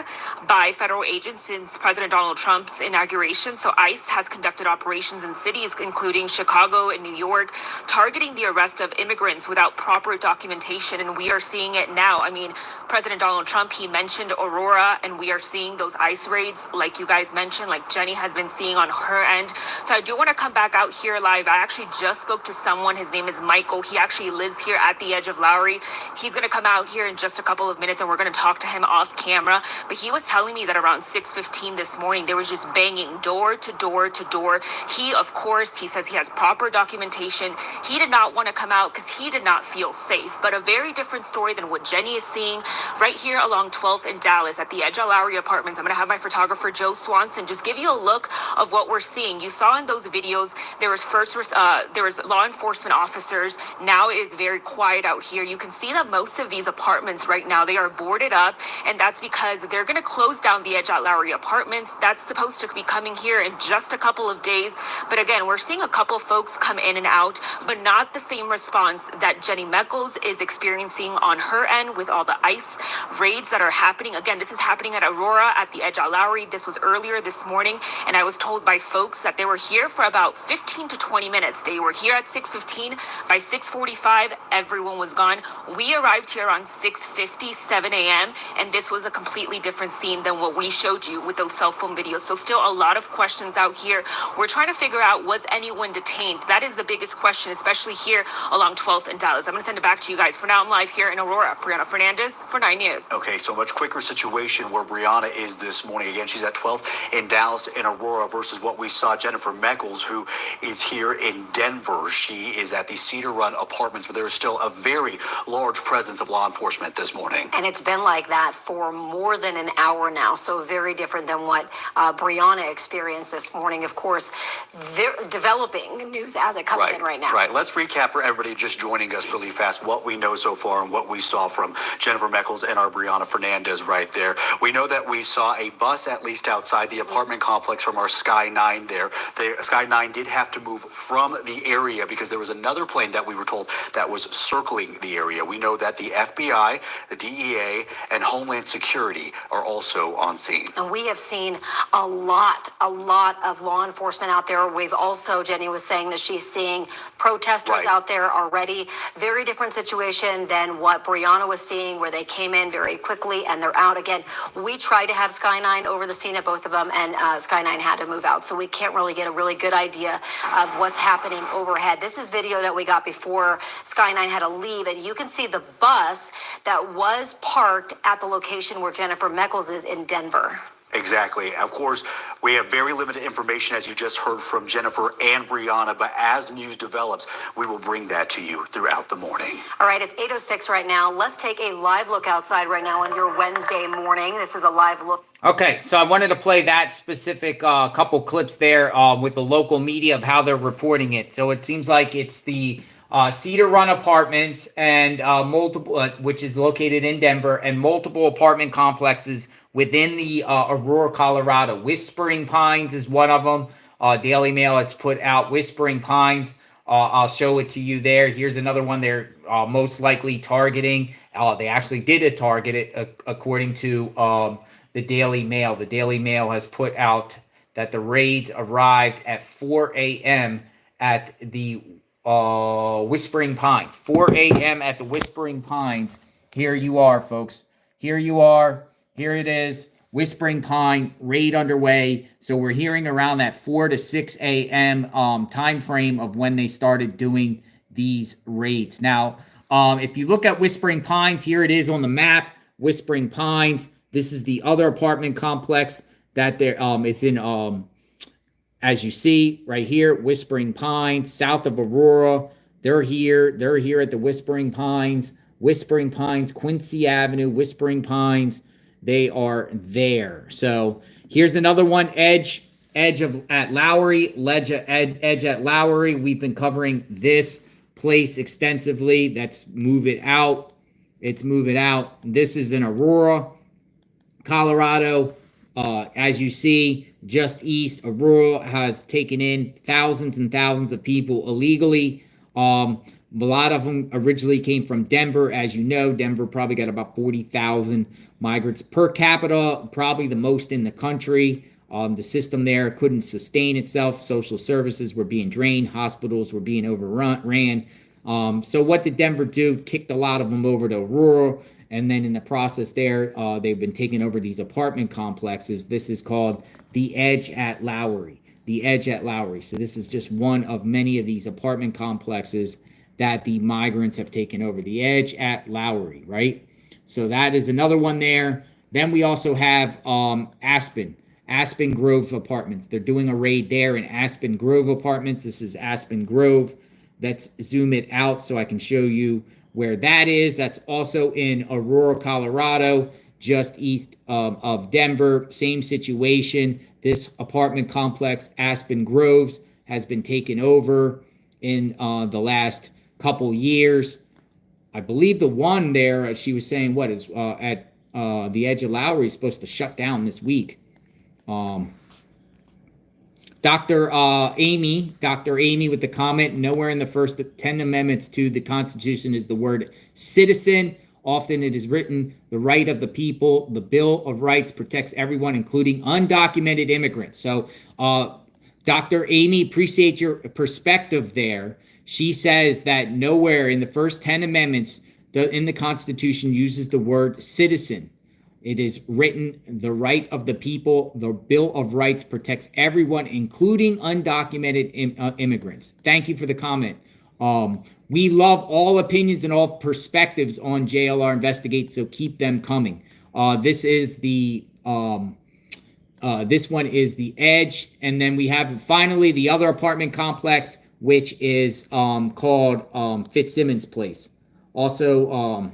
by federal agents since President Donald Trump's inauguration. So ICE has conducted operations in cities, including Chicago and New York, targeting the arrest of immigrants without proper documentation. And we are seeing it now. I mean, President Donald Trump, he mentioned Aurora, and we are seeing those ICE raids like you guys mentioned, like Jenny has been seeing on her end. So I do want to come back out here live. I actually just spoke to someone. His name is Michael. He actually lives here at the Edge of Lowery. He's going to come out here in just a couple of minutes, and we're going to talk to him off camera. But he was telling me that around 6:15 this morning, there was just banging door to door to door. He, of course, he says he has proper documentation. He did not want to come out because he did not feel safe. But a very different story than what Jenny is seeing right here along 12th and Dallas at the Edge at Lowery Apartments. I'm going to have my photographer Joe Swanson just give you a look of what we're seeing. You saw in those videos there was law enforcement officers. Now it's very quiet out here. You can see that most of these apartments right now, they are boarded up, and that's because they're going to close down the Edge at Lowery Apartments. That's supposed to be coming here in just a couple of days. But again, we're seeing a couple folks come in and out, but not the same response that Jenny Meckles is experiencing on her end with all the ICE raids that are happening. Again, this is happening at Aurora at the Edge at Lowery. This was earlier this morning, and I was told by folks that they were here for about 15 to 20 minutes. They were here at 6:15. By 6:45, everyone was gone. We arrived here around 6:50, 7 a.m., and this was a completely different scene than what we showed you with those cell phone videos. So still a lot of questions out here. We're trying to figure out, was anyone detained? That is the biggest question, especially here along 12th and Dallas. I'm going to send it back to you guys. For now, I'm live here in Aurora. Brianna Fernandez for 9 News. Okay, so much quicker situation where Brianna is this morning. Again, she's at 12th in Dallas and Aurora versus what we saw Jennifer Meckles, who is here in Denver. She is at the Cedar Run Apartments, but there is still a very large presence of law enforcement this morning. And it's been like that for more than an hour now, so very different than what Brianna experienced this morning. Of course, developing news as it comes in right now. Right. Let's recap for everybody just joining us really fast what we know so far and what we saw from Jennifer Meckles and our Brianna Fernandez right there. We know that we saw a bus at least outside the apartment complex from our Sky 9 there. The Sky 9 did have to move from the area because there was another plane that we were told that was circling the area. We know that the FBI, the DEA, and Homeland Security are also on scene. And we have seen a lot of law enforcement out there. We've also, Jenny was saying that she's seeing protesters out there already. Very different situation than what Brianna was seeing, where they came in very quickly and they're out again. We tried to have Sky 9 over the scene at both of them, and Sky 9 had to move out. So we can't really get a really good idea of what's happening overhead. This is video that we got before Sky 9 had to leave, and you can see the bus that was parked at the location where Jennifer Meckles is in Denver. Exactly. Of course, we have very limited information, as you just heard from Jennifer and Brianna, but as news develops, we will bring that to you throughout the morning. All right, it's 8:06 right now. Let's take a live look outside right now on your Wednesday morning. This is a live look. Okay, so I wanted to play that specific couple clips there with the local media of how they're reporting it. So it seems like it's the Cedar Run Apartments and multiple, which is located in Denver, and multiple apartment complexes within the Aurora, Colorado. Whispering Pines is one of them. Daily Mail has put out Whispering Pines. I'll show it to you there. Here's another one they're most likely targeting. They actually did target it according to the Daily Mail. The Daily Mail has put out that the raids arrived at 4 a.m. at the Whispering Pines. 4 a.m. at the Whispering Pines. Here you are, folks. Here you are. Here it is. Whispering Pine raid underway. So we're hearing around that 4 to 6 a.m. Time frame of when they started doing these raids. Now, if you look at Whispering Pines, here it is on the map. Whispering Pines. This is the other apartment complex that there. It's in. As you see right here, Whispering Pines, south of Aurora. They're here. They're here at the Whispering Pines. Whispering Pines, Quincy Avenue, Whispering Pines. They are there. So here's another one, Edge at Lowery, Edge at Lowery. We've been covering this place extensively. That's Move It Out. It's Move It Out. This is in Aurora, Colorado. As you see, just east, Aurora has taken in thousands and thousands of people illegally. A lot of them originally came from Denver. As you know, Denver probably got about 40,000 migrants per capita, probably the most in the country. The system there couldn't sustain itself. Social services were being drained. Hospitals were being overrun. So what did Denver do? Kicked a lot of them over to Aurora. And then in the process there, they've been taking over these apartment complexes. This is called the Edge at Lowery. The Edge at Lowery. So this is just one of many of these apartment complexes that the migrants have taken over. The Edge at Lowery, right? So that is another one there. Then we also have Aspen Grove Apartments. They're doing a raid there in Aspen Grove Apartments. This is Aspen Grove. Let's zoom it out so I can show you where that is. That's also in Aurora, Colorado, just east of Denver. Same situation. This apartment complex, Aspen Groves, has been taken over in the last couple years. I believe the one there, she was saying, what is at the Edge of Lowery is supposed to shut down this week. Dr. Amy with the comment, nowhere in the first 10 amendments to the Constitution is the word citizen. Often it is written, the right of the people. The Bill of Rights protects everyone, including undocumented immigrants. So, Dr. Amy, appreciate your perspective there. She says that nowhere in the first 10 amendments in the Constitution uses the word citizen. It is written, the right of the people. The Bill of Rights protects everyone, including undocumented immigrants. Thank you for the comment. We love all opinions and all perspectives on JLR Investigate, so keep them coming. This is the this one is the Edge, and then we have finally the other apartment complex, which is called Fitzsimons Place. Also,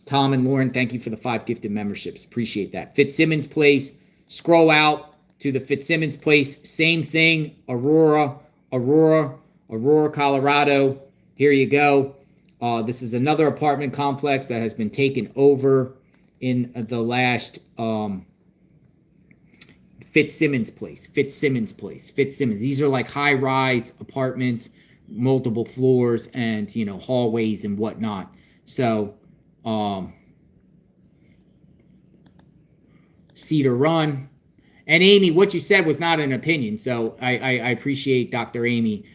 Tom and Lauren, thank you for the 5 gifted memberships. Appreciate that. Fitzsimons Place. Scroll out to the Fitzsimons Place. Same thing. Aurora, Colorado. Here you go. This is another apartment complex that has been taken over in the last Fitzsimons Place. These are like high-rise apartments, multiple floors, and hallways and whatnot. So Cedar Run. And Amy, what you said was not an opinion, so I appreciate Dr. Amy.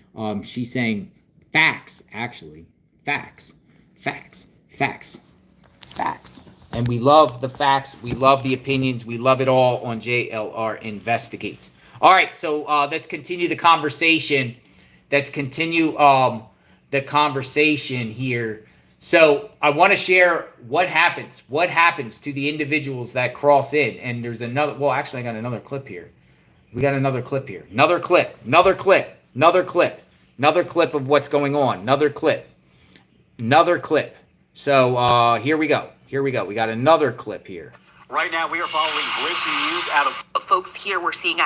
She's saying facts, actually. Facts. And we love the facts. We love the opinions. We love it all on JLR Investigates. All right, so let's continue the conversation. Let's continue the conversation here. So I want to share what happens to the individuals that cross in. And there's another, well, actually, I got another clip here. We got another clip here. Another clip of what's going on. Another clip. So here we go. We got another clip here. Right now, we are following breaking news out of folks here we're seeing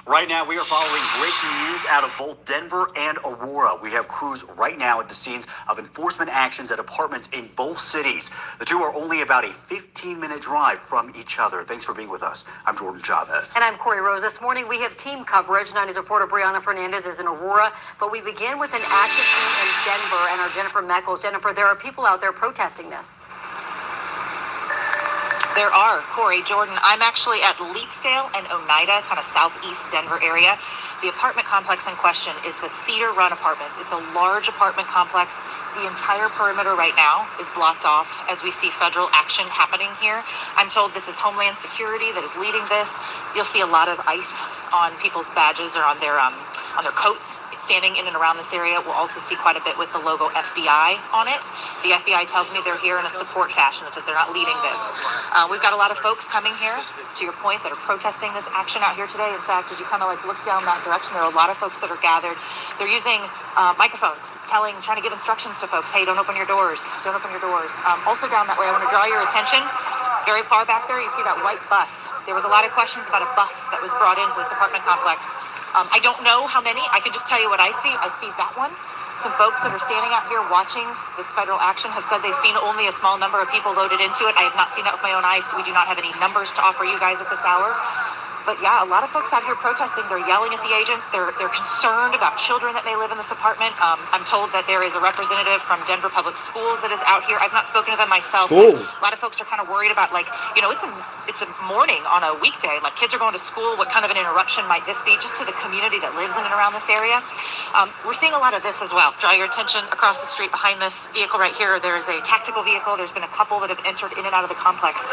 Right now, we are following breaking news out of both Denver and Aurora. We have crews right now at the scenes of enforcement actions at apartments in both cities. The two are only about a 15-minute drive from each other. Thanks for being with us. I'm Jordan Chavez. And I'm Corey Rose. This morning, we have team coverage. 90's reporter Brianna Fernandez is in Aurora, but we begin with an active scene in Denver and our Jennifer Meckles. Jennifer, there are people out there protesting this. There are, Corey, Jordan. I'm actually at Leetsdale and Oneida, kind of southeast Denver area. The apartment complex in question is the Cedar Run Apartments. It's a large apartment complex. The entire perimeter right now is blocked off as we see federal action happening here. I'm told this is Homeland Security that is leading this. You'll see a lot of ice on people's badges or on their coats standing in and around this area. We'll also see quite a bit with the logo FBI on it. The FBI tells me they're here in a support fashion, that they're not leading this. We've got a lot of folks coming here, to your point, that are protesting this action out here today. In fact, as you kind of like look down that direction, there are a lot of folks that are gathered. They're using microphones, trying to give instructions to folks. Hey, don't open your doors. Don't open your doors. Also down that way, I want to draw your attention. Very far back there, you see that white bus. There was a lot of questions about a bus that was brought into this apartment complex. I don't know how many. I can just tell you what I see. I see that one. Some folks that are standing out here watching this federal action have said they've seen only a small number of people loaded into it. I have not seen that with my own eyes, so we do not have any numbers to offer you guys at this hour. But yeah, a lot of folks out here protesting. They're yelling at the agents. They're concerned about children that may live in this apartment. I'm told that there is a representative from Denver Public Schools that is out here. I've not spoken to them myself. A lot of folks are kind of worried about, like, it's a morning on a weekday. Like, kids are going to school. What kind of an interruption might this be just to the community that lives in and around this area? We're seeing a lot of this as well. Draw your attention across the street behind this vehicle right here. There's a tactical vehicle. There's been a couple that have entered in and out of the complex.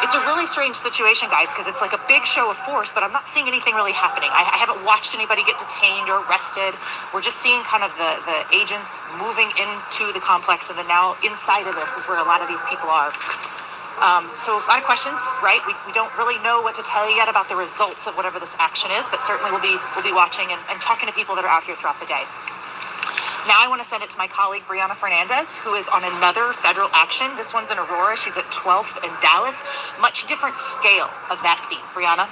It's a really strange situation, guys, because it's like a big show of force, but I'm not seeing anything really happening. I haven't watched anybody get detained or arrested. We're just seeing kind of the agents moving into the complex, and then now inside of this is where a lot of these people are. So a lot of questions, right? We don't really know what to tell you yet about the results of whatever this action is, but certainly we'll be watching and talking to people that are out here throughout the day. Now I want to send it to my colleague, Brianna Fernandez, who is on another federal action. This one's in Aurora. She's at 12th and Dallas. Much different scale of that scene. Brianna?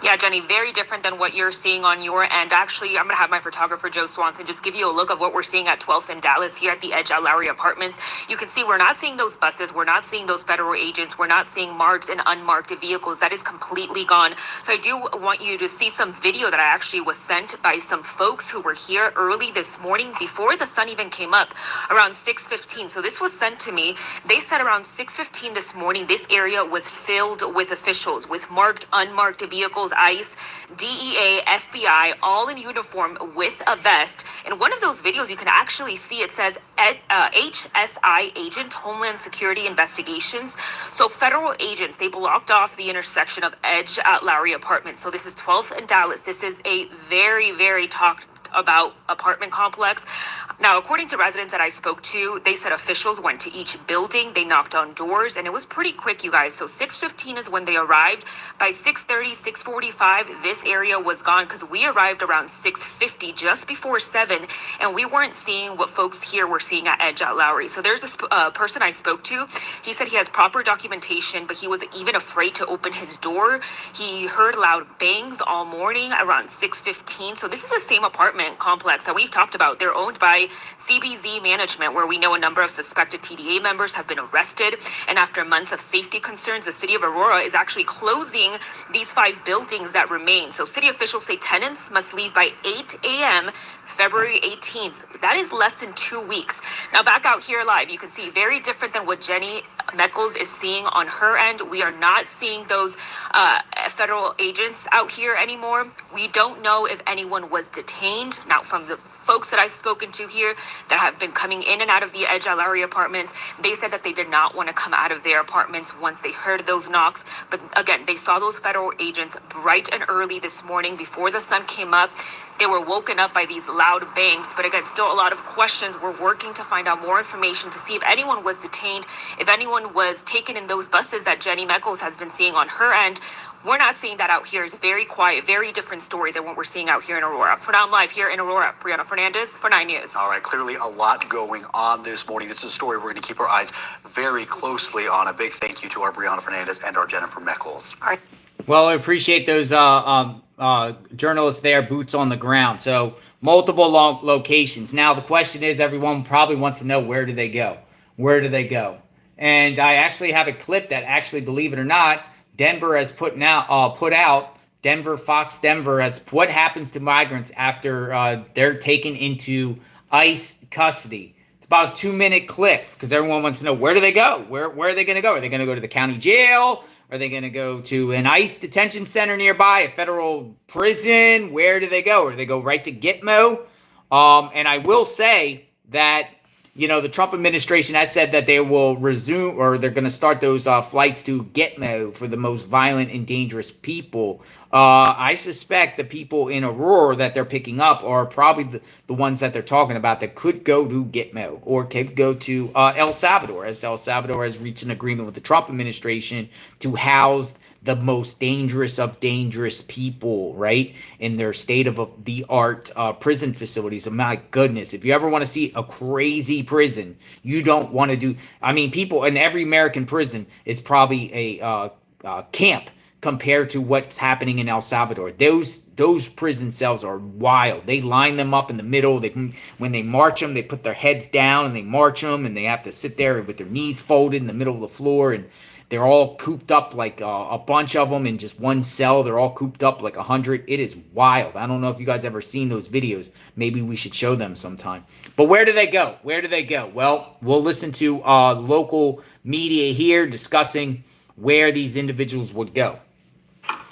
Yeah, Jenny, very different than what you're seeing on your end. Actually, I'm going to have my photographer, Joe Swanson, just give you a look of what we're seeing at 12th and Dallas here at the Edge at Lowery Apartments. You can see we're not seeing those buses. We're not seeing those federal agents. We're not seeing marked and unmarked vehicles. That is completely gone. So I do want you to see some video that I actually was sent by some folks who were here early this morning before the sun even came up, around 6:15. So this was sent to me. They said around 6:15 this morning, this area was filled with officials, with marked, unmarked vehicles, ICE, DEA, FBI, all in uniform with a vest. In one of those videos, you can actually see it says HSI agent, Homeland Security Investigations. So federal agents, they blocked off the intersection of Edge at Lowery Apartments. So this is 12th and Dallas. This is a very, very talked about apartment complex. Now, according to residents that I spoke to, they said officials went to each building, they knocked on doors, and it was pretty quick, you guys. So 6:15 is when they arrived. By 6:30, 6:45, this area was gone because we arrived around 6:50, just before 7, and we weren't seeing what folks here were seeing at Edge at Lowery. So there's a person I spoke to. He said he has proper documentation, but he was even afraid to open his door. He heard loud bangs all morning around 6:15. So this is the same apartment complex that we've talked about. They're owned by CBZ Management, where we know a number of suspected TDA members have been arrested. And after months of safety concerns, the city of Aurora is actually closing these 5 buildings that remain. So city officials say tenants must leave by 8 a.m. February 18th. That is less than 2 weeks. Now back out here live, you can see very different than what Jenny Meckles is seeing on her end. We are not seeing those federal agents out here anymore. We don't know if anyone was detained. Now, from the folks that I've spoken to here that have been coming in and out of the Edge at Lowery Apartments, they said that they did not want to come out of their apartments once they heard those knocks. But again, they saw those federal agents bright and early this morning before the sun came up. They were woken up by these loud bangs. But again, still a lot of questions. We're working to find out more information to see if anyone was detained, if anyone was taken in those buses that Jenny Meckles has been seeing on her end. We're not seeing that out here. It's very quiet, very different story than what we're seeing out here in Aurora. For now, I'm live here in Aurora. Brianna Fernandez for 9 News. All right, clearly a lot going on this morning. This is a story we're going to keep our eyes very closely on. A big thank you to our Brianna Fernandez and our Jennifer Meckles. All right. Well, I appreciate those journalists there, boots on the ground. So multiple locations. Now the question is, everyone probably wants to know, where do they go? Where do they go? And I actually have a clip that actually, believe it or not, Denver has put out. Denver, Fox Denver, as what happens to migrants after they're taken into ICE custody. It's about a 2-minute clip because everyone wants to know, where do they go? Where are they going to go? Are they going to go to the county jail? Are they going to go to an ICE detention center nearby, a federal prison? Where do they go? Or do they go right to Gitmo? And I will say that, you know, the Trump administration has said that they will resume, or they're going to start those flights to Gitmo for the most violent and dangerous people. I suspect the people in Aurora that they're picking up are probably the ones that they're talking about that could go to Gitmo or could go to El Salvador, as El Salvador has reached an agreement with the Trump administration to house the most dangerous of dangerous people, right, in their state-of-the-art prison facilities. And my goodness, if you ever want to see a crazy prison, you don't want to do, I mean, people in every American prison is probably a camp compared to what's happening in El Salvador. Those prison cells are wild. They line them up in the middle. When they march them, they put their heads down and they march them, and they have to sit there with their knees folded in the middle of the floor, and they're all cooped up like a bunch of them in just one cell. They're all cooped up like 100. It is wild. I don't know if you guys ever seen those videos. Maybe we should show them sometime. But where do they go? Where do they go? Well, we'll listen to local media here discussing where these individuals would go.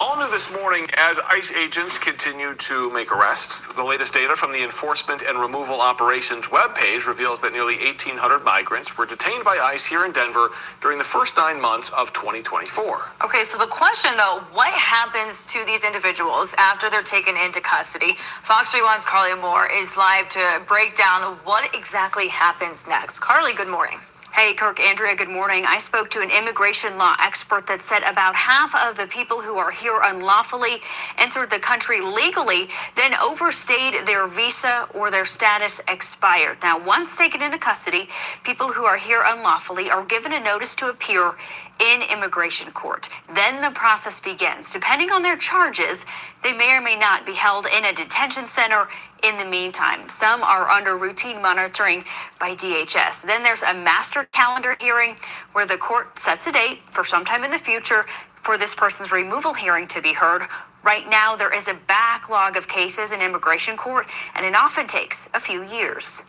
All new this morning as ICE agents continue to make arrests. The latest data from the Enforcement and Removal Operations webpage reveals that nearly 1,800 migrants were detained by ICE here in Denver during the first 9 months of 2024. Okay, so the question, though, what happens to these individuals after they're taken into custody? Fox 31's Carly Moore is live to break down what exactly happens next. Carly, good morning. Hey, Kirk, Andrea, good morning. I spoke to an immigration law expert that said about half of the people who are here unlawfully entered the country legally, then overstayed their visa or their status expired. Now, once taken into custody, people who are here unlawfully are given a notice to appear in immigration court. Then the process begins. Depending on their charges, they may or may not be held in a detention center in the meantime. Some are under routine monitoring by DHS. Then there's a master calendar hearing where the court sets a date for sometime in the future for this person's removal hearing to be heard. Right now, there is a backlog of cases in immigration court, and it often takes a few years.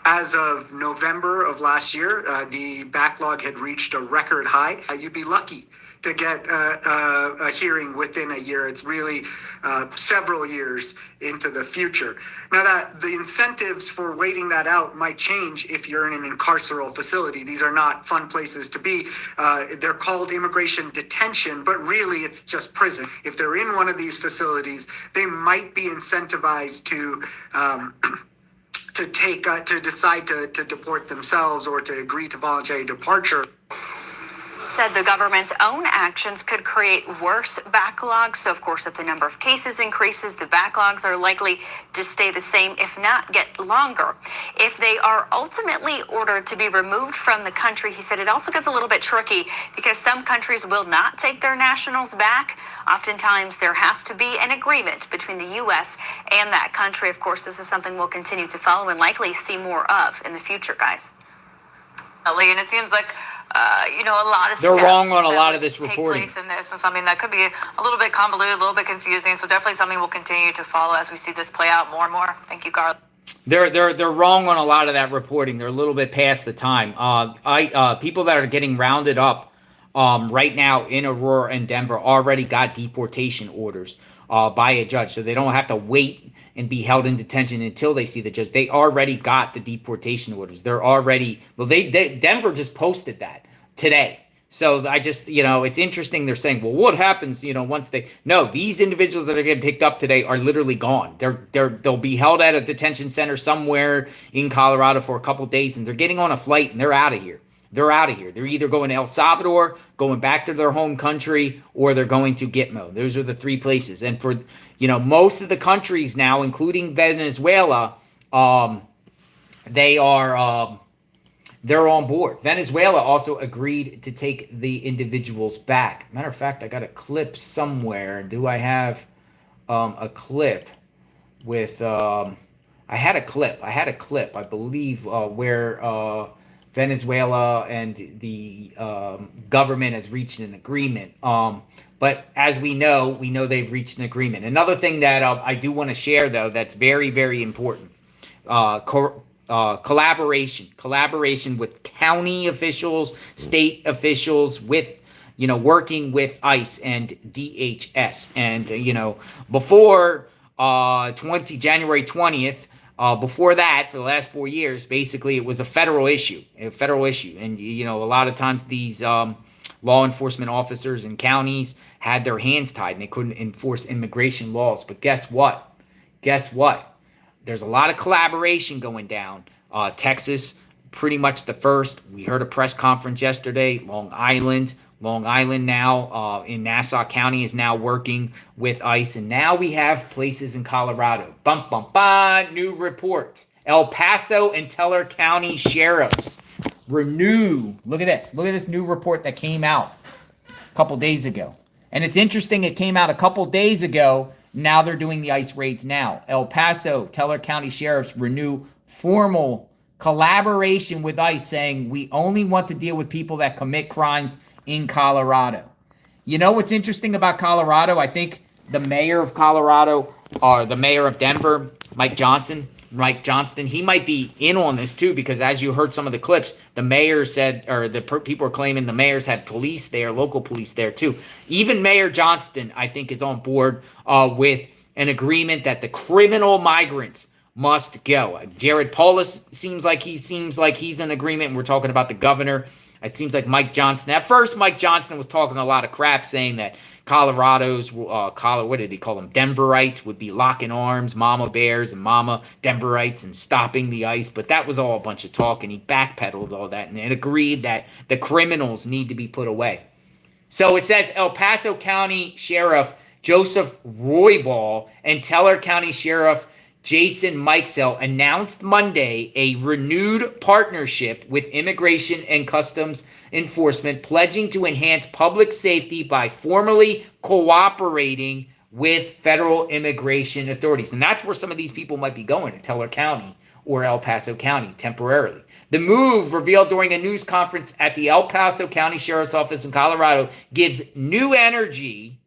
As of November of last year, the backlog had reached a record high. You'd be lucky to get a hearing within a year. It's really several years into the future. Now, that the incentives for waiting that out might change if you're in an incarceral facility. These are not fun places to be. They're called immigration detention, but really it's just prison. If they're in one of these facilities, they might be incentivized to decide to deport themselves or to agree to voluntary departure. Said the government's own actions could create worse backlogs. So, of course, if the number of cases increases, the backlogs are likely to stay the same, if not get longer. If they are ultimately ordered to be removed from the country, he said it also gets a little bit tricky because some countries will not take their nationals back. Oftentimes, there has to be an agreement between the U.S. and that country. Of course, this is something we'll continue to follow and likely see more of in the future, guys. And it seems like a lot of They're steps wrong on a that lot would of this take reporting. place in this, and something that could be a little bit convoluted, a little bit confusing. So definitely something we'll continue to follow as we see this play out more and more. Thank you, Carl. They're wrong on a lot of that reporting. They're a little bit past the time. People that are getting rounded up right now in Aurora and Denver already got deportation orders by a judge, so they don't have to wait and be held in detention until they see the judge. They already got the deportation orders. They're already, Denver just posted that today. So I just, it's interesting. They're saying, well, what happens, once these individuals that are getting picked up today are literally gone. They'll be held at a detention center somewhere in Colorado for a couple of days, and they're getting on a flight and they're out of here. They're out of here. They're either going to El Salvador, going back to their home country, or they're going to Gitmo. Those are the three places. And for, most of the countries now, including Venezuela, they are they're on board. Venezuela also agreed to take the individuals back. Matter of fact, I got a clip somewhere. Do I have a clip with I had a clip, I believe, where Venezuela and the government has reached an agreement. But as we know they've reached an agreement. Another thing that I do want to share, though, that's very, very important. Collaboration with county officials, state officials, with working with ICE and DHS. And before January 20th, before that, for the last 4 years, basically it was a federal issue. And a lot of times these law enforcement officers in counties had their hands tied and they couldn't enforce immigration laws. But guess what? There's a lot of collaboration going down. Texas, pretty much the first. We heard a press conference yesterday. Long Island now in Nassau County is now working with ICE. And now we have places in Colorado. New report. El Paso and Teller County sheriffs renew. Look at this new report that came out a couple days ago. And it's interesting, it came out a couple days ago. Now they're doing the ICE raids now. El Paso, Teller County sheriffs renew formal collaboration with ICE, saying we only want to deal with people that commit crimes in Colorado. You know what's interesting about Colorado? I think the mayor of Colorado, or the mayor of Denver, Mike Johnston, he might be in on this too, because as you heard some of the clips, the mayor said, or people are claiming the mayors had police there, local police there too. Even Mayor Johnston, I think, is on board with an agreement that the criminal migrants must go. Jared Polis seems like he's in agreement. And we're talking about the governor. It seems like Mike Johnston. At first, Mike Johnston was talking a lot of crap, saying that Colorado's, what did he call them? Denverites would be locking arms, mama bears and mama Denverites, and stopping the ICE. But that was all a bunch of talk, and he backpedaled all that and agreed that the criminals need to be put away. So it says El Paso County Sheriff Joseph Roybal and Teller County Sheriff Jason Mikesell announced Monday a renewed partnership with Immigration and Customs Enforcement, pledging to enhance public safety by formally cooperating with federal immigration authorities. And that's where some of these people might be going, to Teller County or El Paso County temporarily. The move, revealed during a news conference at the El Paso County Sheriff's Office in Colorado, gives new energy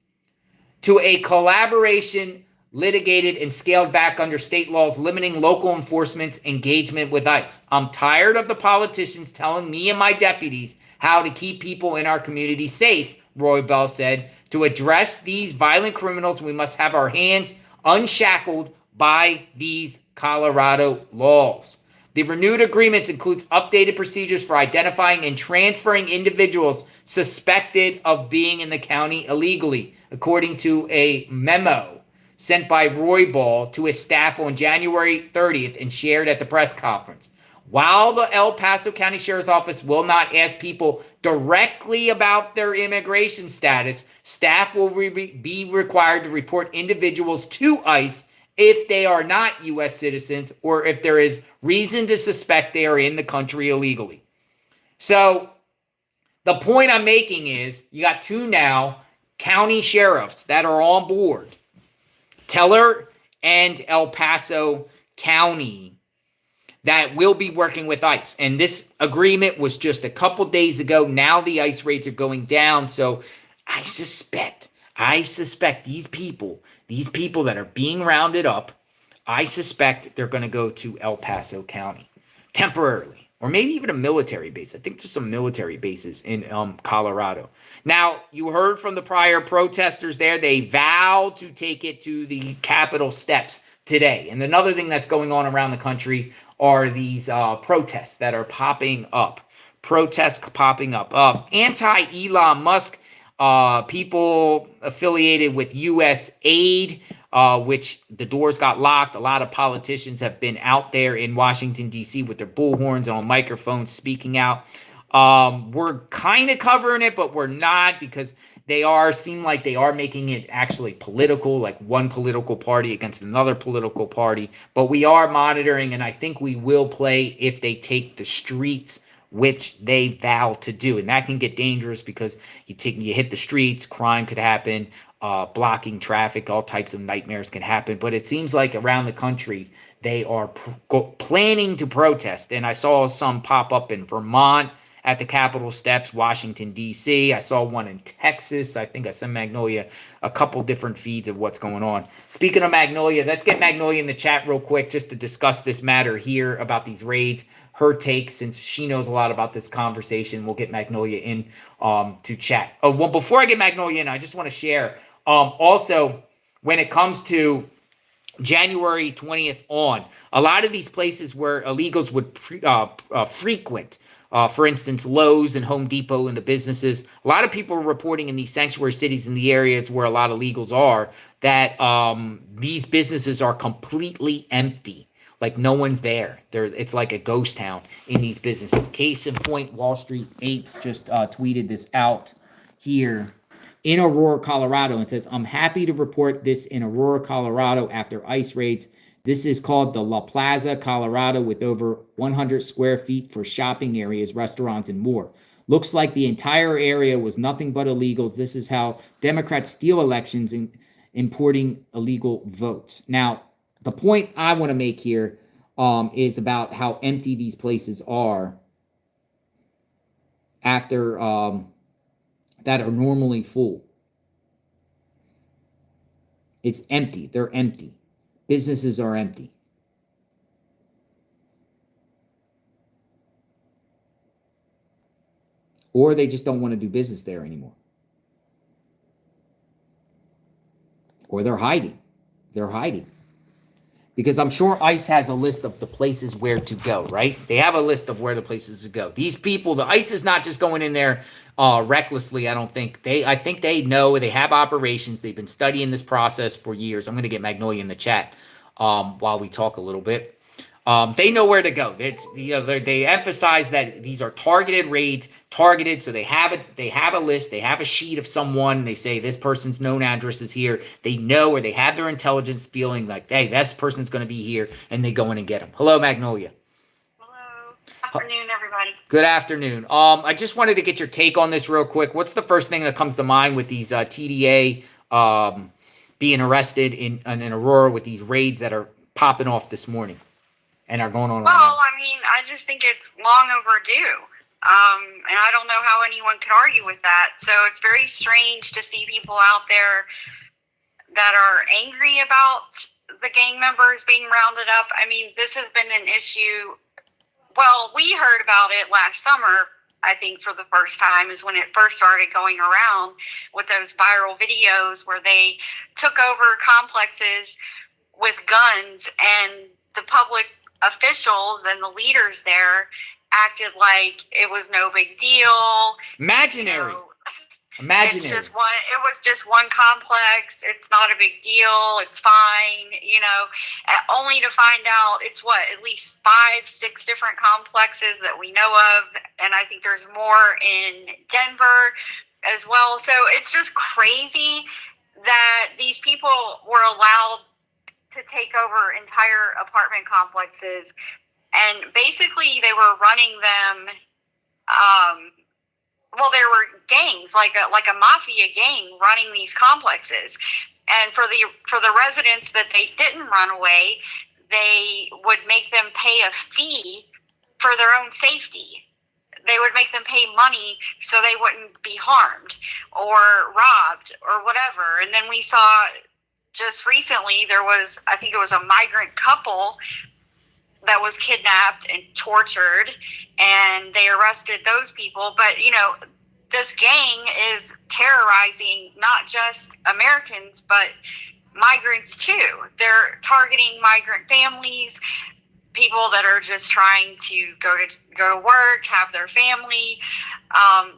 to a collaboration litigated and scaled back under state laws limiting local enforcement's engagement with ICE. I'm tired of the politicians telling me and my deputies how to keep people in our community safe, Roybal said. To address these violent criminals, we must have our hands unshackled by these Colorado laws. The renewed agreements includes updated procedures for identifying and transferring individuals suspected of being in the county illegally, according to a memo sent by Roybal to his staff on January 30th and shared at the press conference. While the El Paso County Sheriff's Office will not ask people directly about their immigration status, staff will be required to report individuals to ICE if they are not U.S. citizens or if there is reason to suspect they are in the country illegally. So the point I'm making is you got two now county sheriffs that are on board, Teller and El Paso County, that will be working with ICE. And this agreement was just a couple days ago. Now the ICE rates are going down. So I suspect these people that are being rounded up, I suspect they're going to go to El Paso County temporarily, or maybe even a military base. I think there's some military bases in Colorado. Now, you heard from the prior protesters there. They vowed to take it to the Capitol steps today. And another thing that's going on around the country are these protests that are popping up. Anti-Elon Musk people affiliated with U.S. aid, which the doors got locked. A lot of politicians have been out there in Washington, D.C. with their bullhorns on microphones speaking out. We're kind of covering it, but we're not, because seem like they are making it actually political, like one political party against another political party. But we are monitoring, and I think we will play if they take the streets which they vow to do. And that can get dangerous because you hit the streets, crime could happen, blocking traffic, all types of nightmares can happen. But it seems like around the country, they are planning to protest. And I saw some pop up in Vermont at the Capitol steps, Washington, D.C. I saw one in Texas. I think I sent Magnolia a couple different feeds of what's going on. Speaking of Magnolia, let's get Magnolia in the chat real quick just to discuss this matter here about these raids. Her take, since she knows a lot about this conversation. We'll get Magnolia in to chat. Oh, well, before I get Magnolia in, I just want to share. Also, when it comes to January 20th on, a lot of these places where illegals would frequent, for instance, Lowe's and Home Depot and the businesses, a lot of people are reporting in these sanctuary cities in the areas where a lot of illegals are that these businesses are completely empty. Like no one's there. It's like a ghost town in these businesses. Case in point, Wall Street Apes just tweeted this out here in Aurora, Colorado, and says, I'm happy to report this in Aurora, Colorado after ICE raids. This is called the La Plaza, Colorado, with over 100 square feet for shopping areas, restaurants, and more. Looks like the entire area was nothing but illegals. This is how Democrats steal elections in importing illegal votes. Now, the point I want to make here is about how empty these places are after that are normally full. It's empty. They're empty. Businesses are empty. Or they just don't want to do business there anymore. Or they're hiding. They're hiding. Because I'm sure ICE has a list of the places where to go, right? They have a list of where the places to go. These people, the ICE is not just going in there recklessly, I don't think. I think they know, they have operations. They've been studying this process for years. I'm going to get Magnolia in the chat while we talk a little bit. They know where to go. They emphasize that these are targeted raids, so they have a list, they have a sheet of someone. They say this person's known address is here. They know, or they have their intelligence feeling like, hey, this person's going to be here, and they go in and get them. Hello, Magnolia. Hello. Afternoon, everybody. Good afternoon. I just wanted to get your take on this real quick. What's the first thing that comes to mind with these TDA being arrested in Aurora with these raids that are popping off this morning? And are going on right now. Well, I mean, I just think it's long overdue. And I don't know how anyone could argue with that. So it's very strange to see people out there that are angry about the gang members being rounded up. I mean, this has been an issue. Well, we heard about it last summer, I think, for the first time, is when it first started going around with those viral videos where they took over complexes with guns, and the public officials and the leaders there acted like it was no big deal. Imaginary. It's just one. It was just one complex. It's not a big deal. It's fine. Only to find out it's at least 5-6 different complexes that we know of, and I think there's more in Denver as well. So it's just crazy that these people were allowed to take over entire apartment complexes, and basically they were running them. There were gangs, like a mafia gang, running these complexes. And for the residents that they didn't run away, they would make them pay a fee for their own safety. They would make them pay money so they wouldn't be harmed or robbed or whatever. And then we saw, just recently, I think it was a migrant couple that was kidnapped and tortured, and they arrested those people. But, this gang is terrorizing not just Americans, but migrants too. They're targeting migrant families, people that are just trying to go to work, have their family,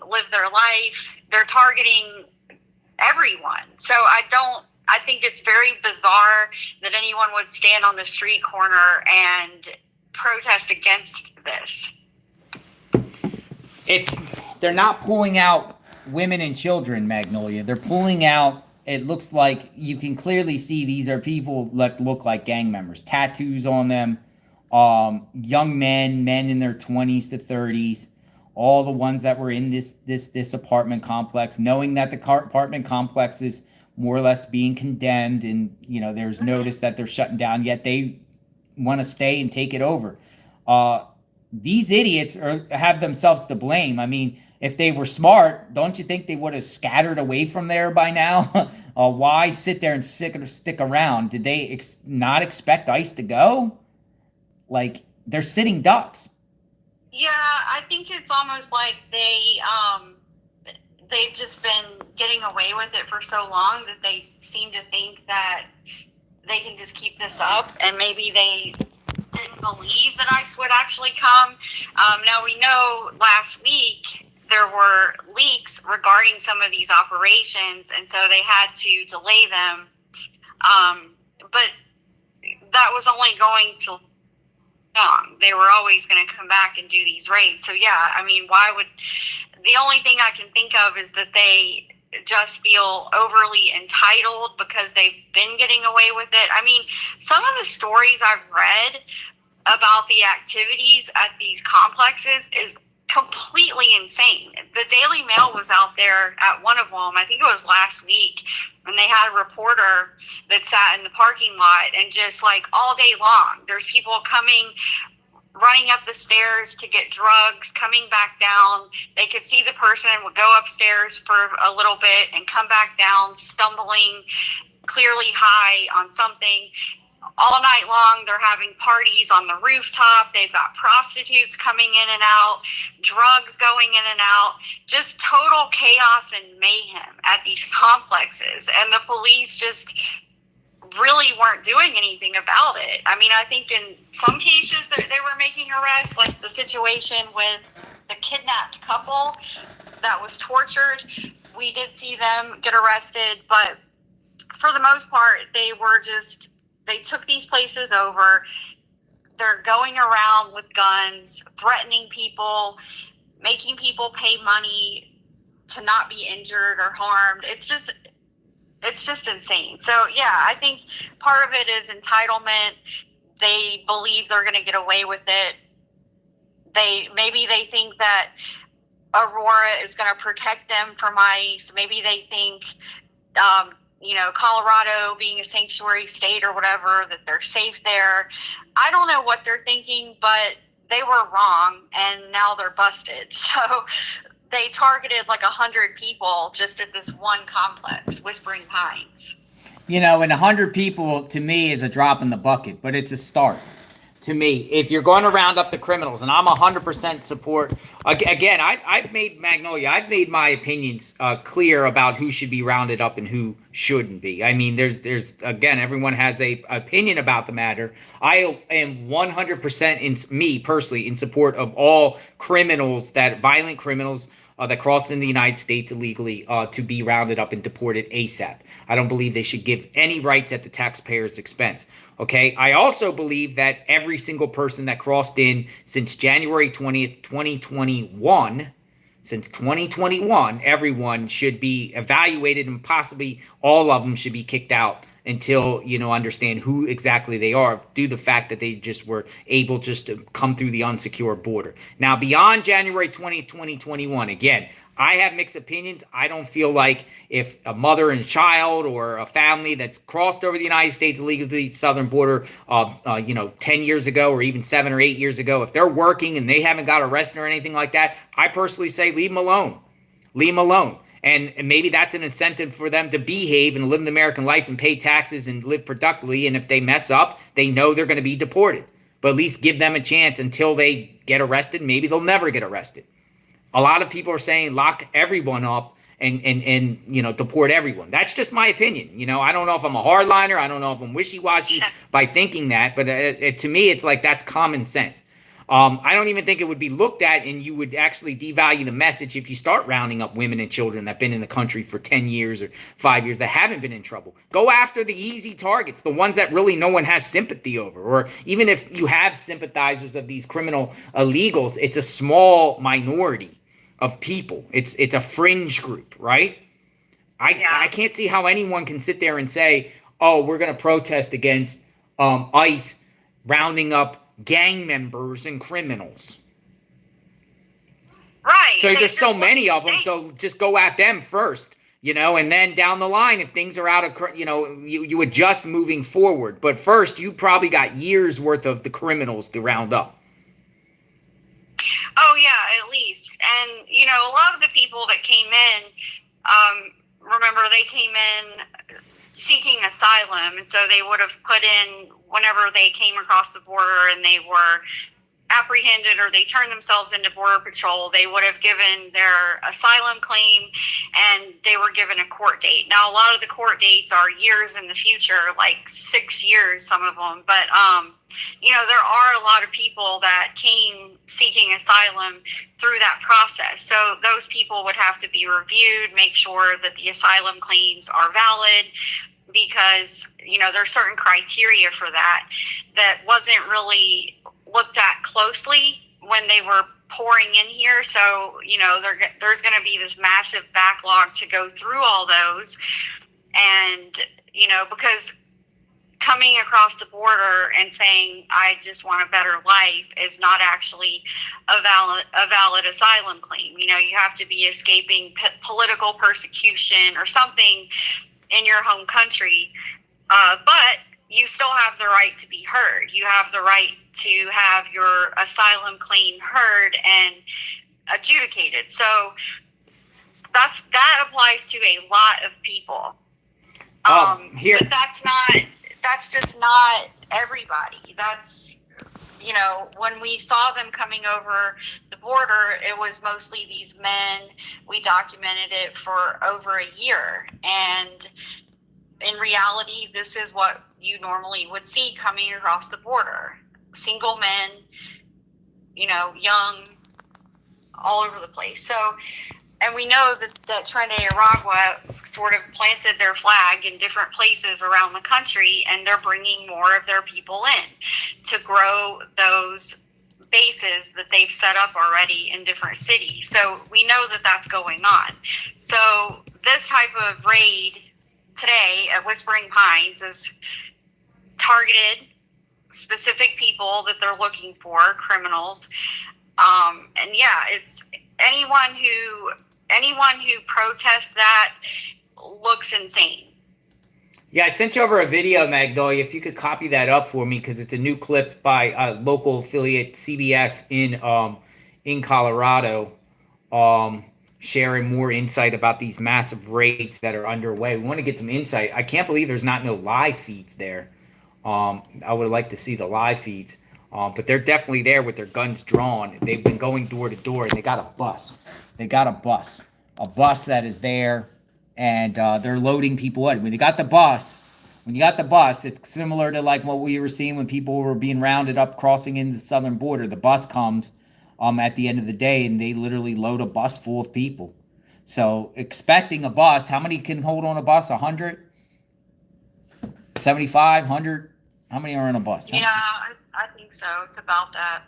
live their life. They're targeting everyone. So I think it's very bizarre that anyone would stand on the street corner and protest against this. They're not pulling out women and children, Magnolia. They're pulling out, it looks like you can clearly see these are people that look like gang members. Tattoos on them, young men in their 20s to 30s. all the ones that were in this apartment complex, knowing that the apartment complex is more or less being condemned, and there's notice that they're shutting down, yet they want to stay and take it over. These idiots have themselves to blame. I mean, if they were smart, don't you think they would have scattered away from there by now? Why sit there and stick around? Did they not expect ICE to go? Like, they're sitting ducks. Yeah, I think it's almost like they've just been getting away with it for so long that they seem to think that they can just keep this up, and maybe they didn't believe that ICE would actually come. Now, we know last week there were leaks regarding some of these operations, and so they had to delay them. But that was only going to long. They were always going to come back and do these raids. So yeah, I mean, the only thing I can think of is that they just feel overly entitled because they've been getting away with it. I mean, some of the stories I've read about the activities at these complexes is completely insane. The Daily Mail was out there at one of them, I think it was last week, and they had a reporter that sat in the parking lot, and just like all day long, there's people running up the stairs to get drugs, coming back down. They could see the person would go upstairs for a little bit and come back down, stumbling, clearly high on something. All night long, they're having parties on the rooftop. They've got prostitutes coming in and out, drugs going in and out, just total chaos and mayhem at these complexes. And the police just really weren't doing anything about it. I mean, I think in some cases they were making arrests, like the situation with the kidnapped couple that was tortured. We did see them get arrested, but for the most part, they took these places over. They're going around with guns, threatening people, making people pay money to not be injured or harmed. It's just insane. So yeah, I think part of it is entitlement. They believe they're going to get away with it. Maybe they think that Aurora is going to protect them from ICE. Maybe they think, Colorado being a sanctuary state or whatever, that they're safe there. I don't know what they're thinking, but they were wrong, and now they're busted. So they targeted like 100 people just at this one complex, Whispering Pines. And 100 people to me is a drop in the bucket, but it's a start. To me, if you're going to round up the criminals, and I'm 100% support. Again, I've made my opinions clear about who should be rounded up and who shouldn't be. I mean, there's again, everyone has a opinion about the matter. I am 100% me personally in support of all violent criminals that crossed in the United States illegally to be rounded up and deported ASAP. I don't believe they should give any rights at the taxpayer's expense. Okay, I also believe that every single person that crossed in since January 20th, 2021, everyone should be evaluated, and possibly all of them should be kicked out until, understand who exactly they are, due to the fact that they just were able just to come through the unsecured border. Now, beyond January 20th, 2021, again, I have mixed opinions. I don't feel like if a mother and child or a family that's crossed over the United States illegally, southern border, 10 years ago or even 7 or 8 years ago, if they're working and they haven't got arrested or anything like that, I personally say leave them alone. Leave them alone. And maybe that's an incentive for them to behave and live the American life and pay taxes and live productively. And if they mess up, they know they're going to be deported. But at least give them a chance until they get arrested. Maybe they'll never get arrested. A lot of people are saying lock everyone up and deport everyone. That's just my opinion. I don't know if I'm a hardliner. I don't know if I'm wishy-washy by thinking that. But to me, it's like that's common sense. I don't even think it would be looked at, and you would actually devalue the message if you start rounding up women and children that have been in the country for 10 years or 5 years that haven't been in trouble. Go after the easy targets, the ones that really no one has sympathy over. Or even if you have sympathizers of these criminal illegals, it's a small minority of people. It's a fringe group, right? I can't see how anyone can sit there and say, oh, we're going to protest against ICE rounding up gang members and criminals. Right. So They there's so just many of them. think- So just go at them first, and then down the line, if things are out of, you adjust moving forward. But first, you probably got years worth of the criminals to round up. Oh yeah, at least. And a lot of the people that came in, remember they came in seeking asylum, and so they would have put in whenever they came across the border and they were apprehended or they turned themselves into border patrol, they would have given their asylum claim and they were given a court date. Now a lot of the court dates are years in the future, like 6 years, some of them, but there are a lot of people that came seeking asylum through that process. So those people would have to be reviewed, make sure that the asylum claims are valid, because there's certain criteria for that wasn't really looked at closely when they were pouring in here. So there's going to be this massive backlog to go through all those, and because coming across the border and saying I just want a better life is not actually a valid asylum claim. You have to be escaping political persecution or something in your home country, but you still have the right to be heard. You have the right to have your asylum claim heard and adjudicated. So that applies to a lot of people. Here, but that's just not everybody. That's, when we saw them coming over the border, it was mostly these men. We documented it for over a year. And in reality, this is what you normally would see coming across the border. Single men, young, all over the place. So, and we know that Tren de Aragua sort of planted their flag in different places around the country, and they're bringing more of their people in to grow those bases that they've set up already in different cities. So we know that that's going on. So this type of raid today at Whispering Pines is targeted specific people that they're looking for, criminals. And yeah, it's anyone who protests that looks insane. Yeah, I sent you over a video, Magnolia. If you could copy that up for me, because it's a new clip by local affiliate CBS in Colorado, sharing more insight about these massive raids that are underway. We want to get some insight. I can't believe there's not no live feeds there. I would like to see the live feeds, but they're definitely there with their guns drawn. They've been going door to door, and they got a bus. They got a bus that is there, and they're loading people in. When you got the bus, it's similar to like what we were seeing when people were being rounded up crossing into the southern border. The bus comes at the end of the day, and they literally load a bus full of people. So expecting a bus, how many can hold on a bus? 100? 75? 100? How many are in a bus? Yeah, I think so. It's about that.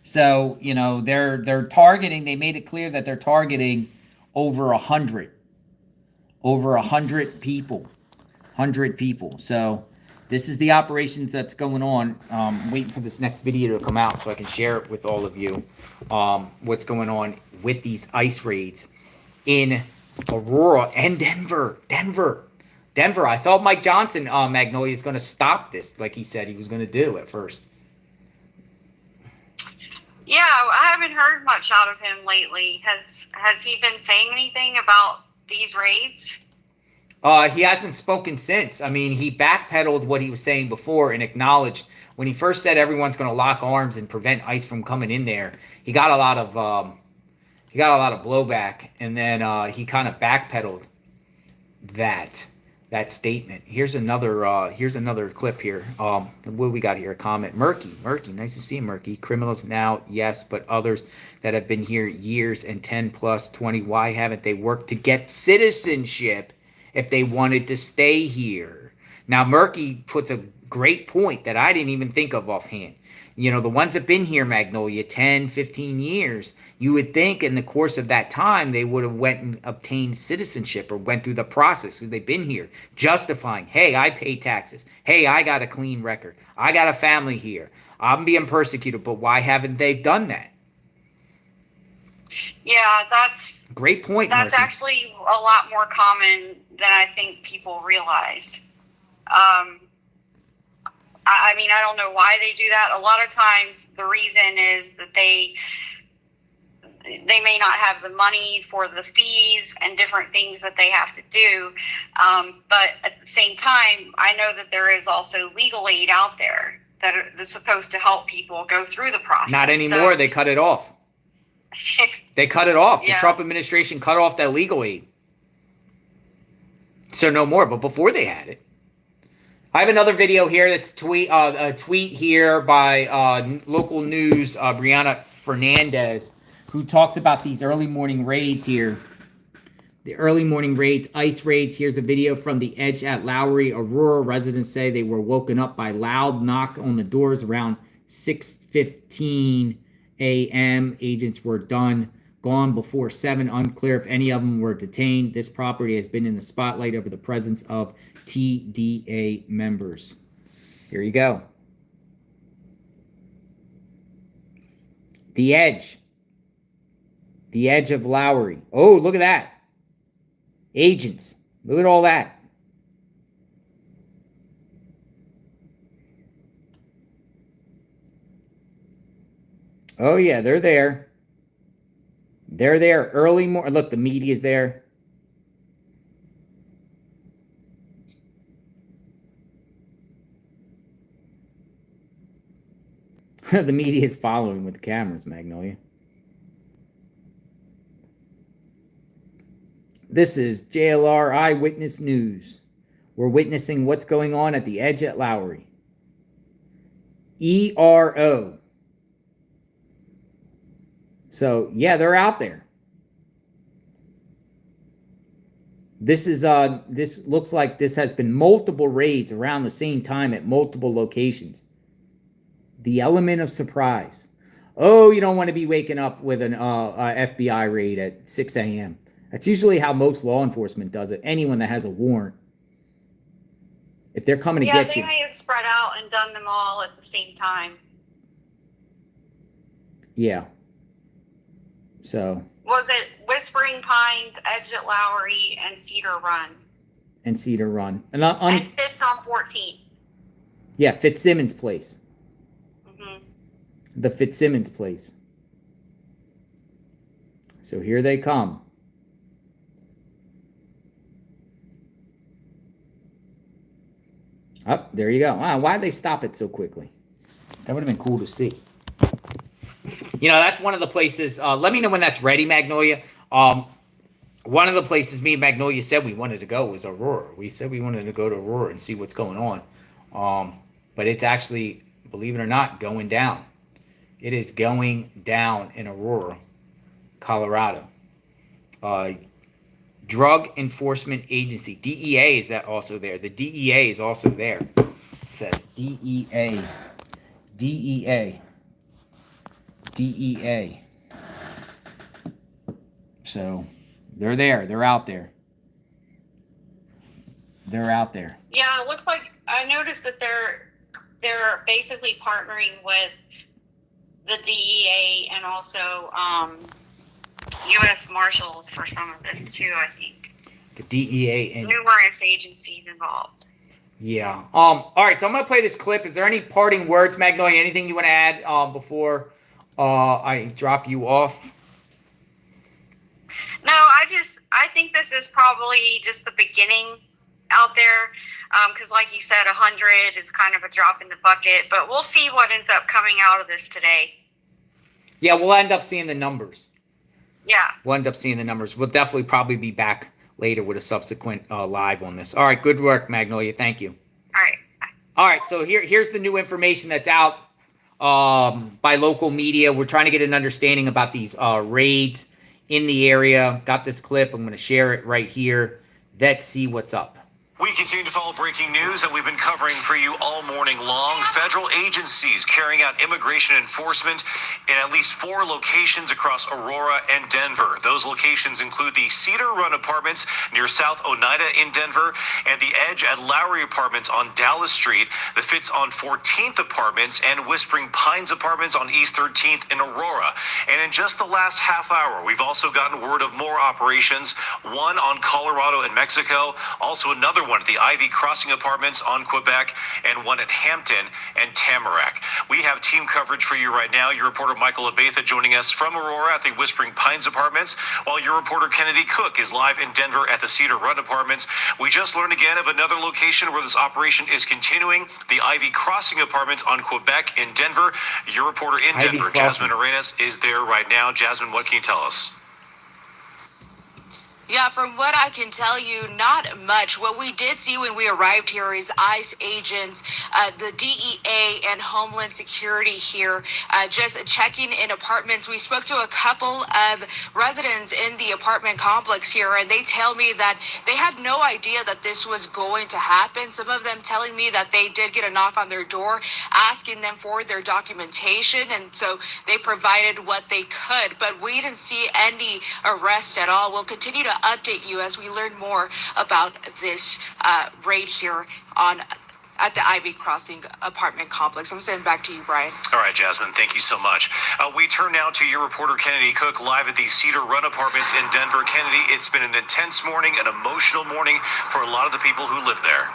So, they're targeting, they made it clear that they're targeting over 100 people. 100 people. So this is the operations that's going on. I'm waiting for this next video to come out so I can share it with all of you. What's going on with these ICE raids in Aurora and Denver. I thought Mike Johnston, Magnolia, is going to stop this like he said he was going to do at first. Yeah, I haven't heard much out of him lately. Has he been saying anything about these raids? He hasn't spoken since. I mean, he backpedaled what he was saying before and acknowledged when he first said everyone's going to lock arms and prevent ICE from coming in there. He got a lot of blowback, and then he kind of backpedaled that statement. Here's another clip here. What we got here? A comment. Murky, nice to see you, Murky. Criminals now, yes, but others that have been here years and 10 plus 20, why haven't they worked to get citizenship if they wanted to stay here? Now, Murky puts a great point that I didn't even think of offhand. The ones that have been here, Magnolia, 10, 15 years, you would think in the course of that time they would have went and obtained citizenship or went through the process because they've been here, justifying, hey, I pay taxes. Hey, I got a clean record. I got a family here. I'm being persecuted, but why haven't they done that? Yeah, that's great point. That's Marky. actually a lot more common than I think people realize. I mean, I don't know why they do that. A lot of times the reason is that they may not have the money for the fees and different things that they have to do. But at the same time, I know that there is also legal aid out there that's supposed to help people go through the process. Not anymore. They cut it off. They cut it off. The Yeah. Trump administration cut off that legal aid. So no more. But before they had it. I have another video here that's a tweet here by local news, Brianna Fernandez, who talks about these early morning raids here. The early morning raids, ICE raids. Here's a video from the Edge at Lowery. Aurora residents say they were woken up by loud knock on the doors around 6:15 a.m. Agents were gone before 7. Unclear if any of them were detained. This property has been in the spotlight over the presence of TDA members. Here you go. The Edge. The Edge of Lowery. Oh, look at that. Agents. Look at all that. Oh, yeah, they're there. They're there early morning. Look, the media's there. The media is following with the cameras, Magnolia. This is JLR Eyewitness News. We're witnessing what's going on at the Edge at Lowery. ERO. So, yeah, they're out there. This looks like this has been multiple raids around the same time at multiple locations. The element of surprise. Oh, you don't want to be waking up with an FBI raid at 6 a.m. That's usually how most law enforcement does it. Anyone that has a warrant. If they're coming to get you. Yeah, they may have spread out and done them all at the same time. Yeah. So. Was it Whispering Pines, Edge at Lowery, and Cedar Run? And Cedar Run. And Fitz on 14. Yeah, Fitzsimons Place. Mm-hmm. The Fitzsimons Place. So here they come. Oh, there you go. Wow, why'd they stop it so quickly? That would have been cool to see. You know, that's one of the places. Let me know when that's ready, Magnolia. One of the places me and Magnolia said we wanted to go was Aurora. We said we wanted to go to Aurora and see what's going on. But it's actually, believe it or not, going down. It is going down in Aurora, Colorado. Drug Enforcement Agency. DEA is that also there. The DEA is also there. It says DEA. DEA. DEA. So they're there. They're out there. They're out there. Yeah, it looks like I noticed that they're basically partnering with the DEA and also U.S. Marshals for some of this too, I think. The DEA and numerous agencies involved. Yeah. All right, so I'm going to play this clip. Is there any parting words, Magnolia? Anything you want to add before I drop you off? No, I think this is probably just the beginning out there. Because like you said, 100 is kind of a drop in the bucket, but we'll see what ends up coming out of this today. Yeah, we'll end up seeing the numbers. Yeah. We'll end up seeing the numbers. We'll definitely probably be back later with a subsequent live on this. All right, good work, Magnolia. Thank you. All right. All right, so here's the new information that's out by local media. We're trying to get an understanding about these raids in the area. Got this clip. I'm going to share it right here. Let's see what's up. We continue to follow breaking news that we've been covering for you all morning long. Federal agencies carrying out immigration enforcement in at least 4 locations across Aurora and Denver. Those locations include the Cedar Run Apartments near South Oneida in Denver and the Edge at Lowery Apartments on Dallas Street, the Fitz on 14th Apartments, and Whispering Pines Apartments on East 13th in Aurora. And in just the last half hour, we've also gotten word of more operations, one on Colorado and Mexico, also another one at the Ivy Crossing Apartments on Quebec, and one at Hampton and Tamarack. We have team coverage for you right now. Your reporter Michael Abatha joining us from Aurora at the Whispering Pines Apartments, while your reporter Kennedy Cook is live in Denver at the Cedar Run Apartments. We just learned again of another location where this operation is continuing, the Ivy Crossing Apartments on Quebec in Denver. Your reporter in Denver, Jasmine Arenas, is there right now. Jasmine, what can you tell us? Yeah, from what I can tell you, not much. What we did see when we arrived here is ICE agents, the DEA and Homeland Security here, just checking in apartments. We spoke to a couple of residents in the apartment complex here, and they tell me that they had no idea that this was going to happen. Some of them telling me that they did get a knock on their door asking them for their documentation, and so they provided what they could. But we didn't see any arrest at all. We'll continue to update you as we learn more about this raid here at the Ivy Crossing apartment complex. I'm sending back to you, Brian. All right, Jasmine, thank you so much. We turn now to your reporter Kennedy Cook live at the Cedar Run Apartments in Denver. Kennedy, it's been an intense morning, an emotional morning for a lot of the people who live there.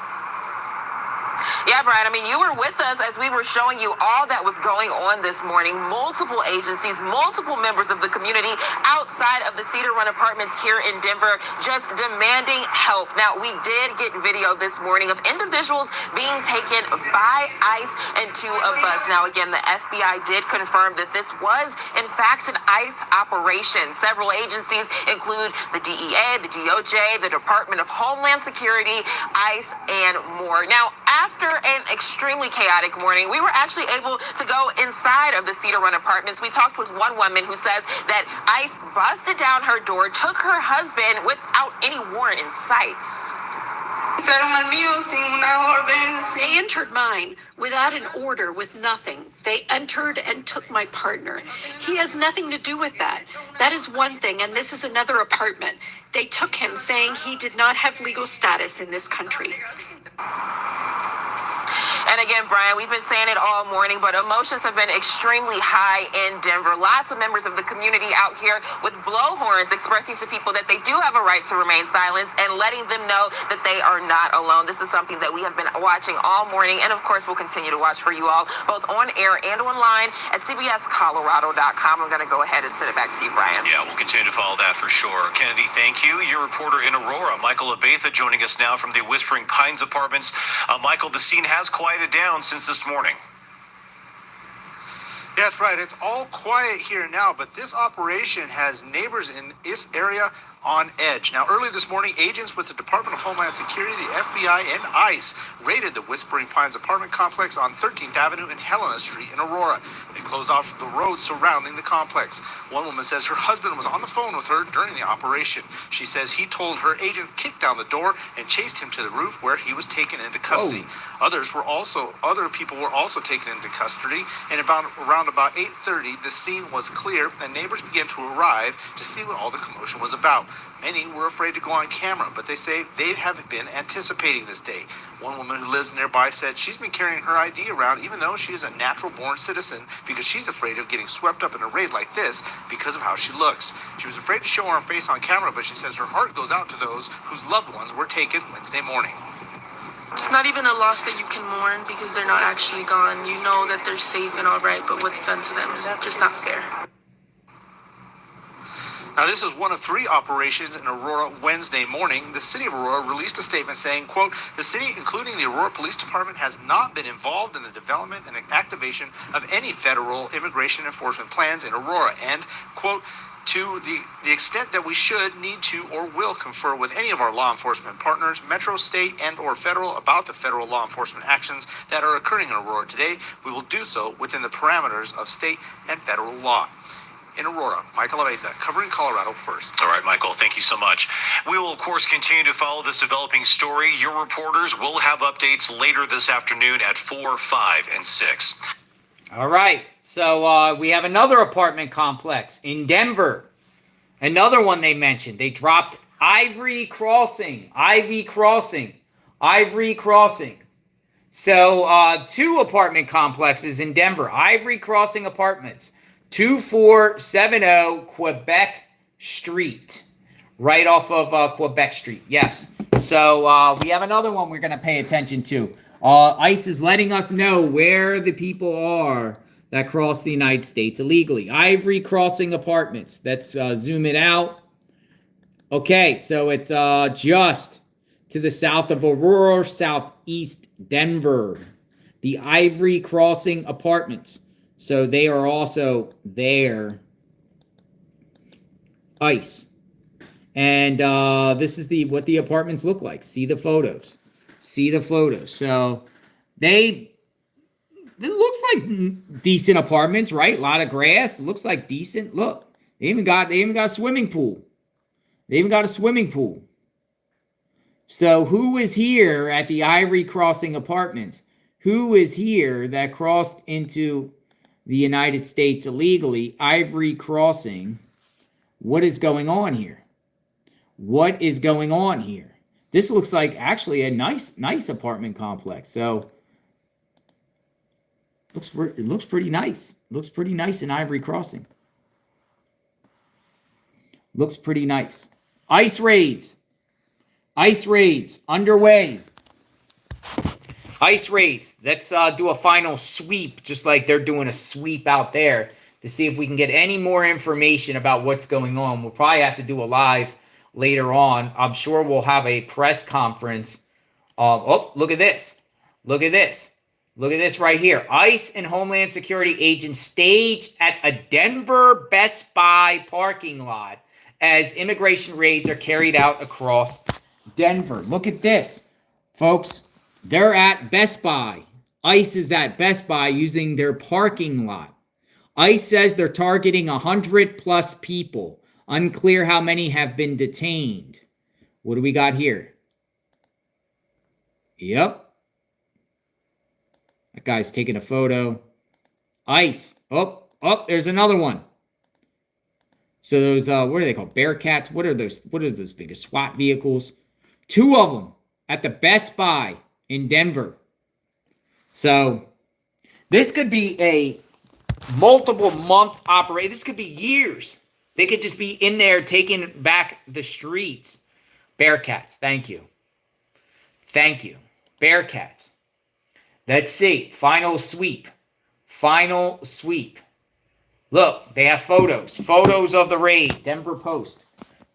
Yeah, Brian, I mean, you were with us as we were showing you all that was going on this morning. Multiple agencies, multiple members of the community outside of the Cedar Run Apartments here in Denver just demanding help. Now, we did get video this morning of individuals being taken by ICE into a bus. Now, again, the FBI did confirm that this was, in fact, an ICE operation. Several agencies include the DEA, the DOJ, the Department of Homeland Security, ICE, and more. Now, after an extremely chaotic morning, we were actually able to go inside of the Cedar Run Apartments. We talked with one woman who says that ICE busted down her door, took her husband without any warrant in sight. They entered mine without an order, with nothing. They entered and took my partner. He has nothing to do with that. That is one thing, and this is another apartment. They took him, saying he did not have legal status in this country. And again, Brian, we've been saying it all morning, but emotions have been extremely high in Denver. Lots of members of the community out here with blowhorns expressing to people that they do have a right to remain silent and letting them know that they are not alone. This is something that we have been watching all morning, and of course, we'll continue to watch for you all, both on air and online at cbscolorado.com. I'm going to go ahead and send it back to you, Brian. Yeah, we'll continue to follow that for sure. Kennedy, thank you. Your reporter in Aurora, Michael Abatha, joining us now from the Whispering Pines Apartments. Michael, the scene has quieted down since this morning. Yeah, that's right. It's all quiet here now, but this operation has neighbors in this area on edge. Now, early this morning, agents with the Department of Homeland Security, the FBI, and ICE raided the Whispering Pines apartment complex on 13th Avenue and Helena Street in Aurora. They closed off the road surrounding the complex. One woman says her husband was on the phone with her during the operation. She says he told her agents kicked down the door and chased him to the roof, where he was taken into custody. Other people were also taken into custody, and around about 8:30, the scene was clear and neighbors began to arrive to see what all the commotion was about. Many were afraid to go on camera, but they say they haven't been anticipating this day. One woman who lives nearby said she's been carrying her ID around even though she is a natural-born citizen, because she's afraid of getting swept up in a raid like this because of how she looks. She was afraid to show her face on camera, but she says her heart goes out to those whose loved ones were taken Wednesday morning. It's not even a loss that you can mourn because they're not actually gone. You know that they're safe and all right, but what's done to them is just not fair. Now, this is one of 3 operations in Aurora Wednesday morning. The city of Aurora released a statement saying, quote, the city, including the Aurora Police Department, has not been involved in the development and activation of any federal immigration enforcement plans in Aurora, and, quote, to the extent that we should, need to, or will confer with any of our law enforcement partners, metro, state, and or federal, about the federal law enforcement actions that are occurring in Aurora today, we will do so within the parameters of state and federal law. in Aurora, Michael Aveta, covering Colorado first. All right, Michael, thank you so much. We will, of course, continue to follow this developing story. Your reporters will have updates later this afternoon at 4, 5, and 6. All right. So we have another apartment complex in Denver. Another one they mentioned. They dropped Ivory Crossing. So 2 apartment complexes in Denver. Ivory Crossing Apartments. 2470 Quebec Street. Right off of Quebec Street. Yes. So we have another one we're going to pay attention to. ICE is letting us know where the people are that cross the United States illegally. Ivory Crossing Apartments. Let's zoom it out. Okay, so it's just to the south of Aurora, southeast Denver. The Ivory Crossing Apartments. So they are also there. ICE. And this is what the apartments look like. See the photos. So it looks like decent apartments, right? A lot of grass. It looks like decent. Look, they even got a swimming pool. So who is here at the Ivory Crossing Apartments? Who is here that crossed into the United States illegally? Ivory Crossing. What is going on here? This looks like actually a nice apartment complex. So it looks pretty nice. Looks pretty nice in Ivory Crossing. Looks pretty nice. ICE raids underway. ICE raids. Let's do a final sweep, just like they're doing a sweep out there, to see if we can get any more information about what's going on. We'll probably have to do a live later on. I'm sure we'll have a press conference. Look at this. Look at this right here. ICE and Homeland Security agents staged at a Denver Best Buy parking lot as immigration raids are carried out across Denver. Look at this, folks. They're at Best Buy. ICE is at Best Buy using their parking lot. ICE says they're targeting 100+ people. Unclear how many have been detained. What do we got here? Yep. That guy's taking a photo. ICE. Oh, there's another one. So those, what are they called? Bearcats? What are those big SWAT vehicles? 2 of them at the Best Buy in Denver. So this could be a multiple month operation. This could be years. They could just be in there taking back the streets. Bearcats. Thank you. Bearcats. Let's see. Final sweep. Look, they have photos. Photos of the raid. Denver Post.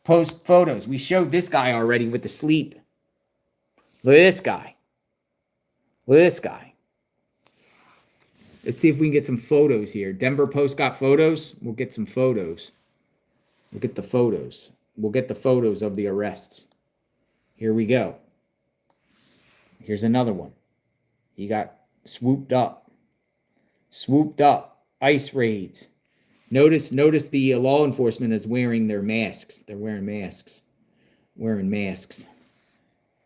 Post photos. We showed this guy already with the sleep. Look at this guy. Let's see if we can get some photos here. Denver Post got photos. We'll get some photos. We'll get the photos. We'll get the photos of the arrests. Here we go. Here's another one. He got swooped up. ICE raids. Notice the law enforcement is wearing their masks. They're wearing masks.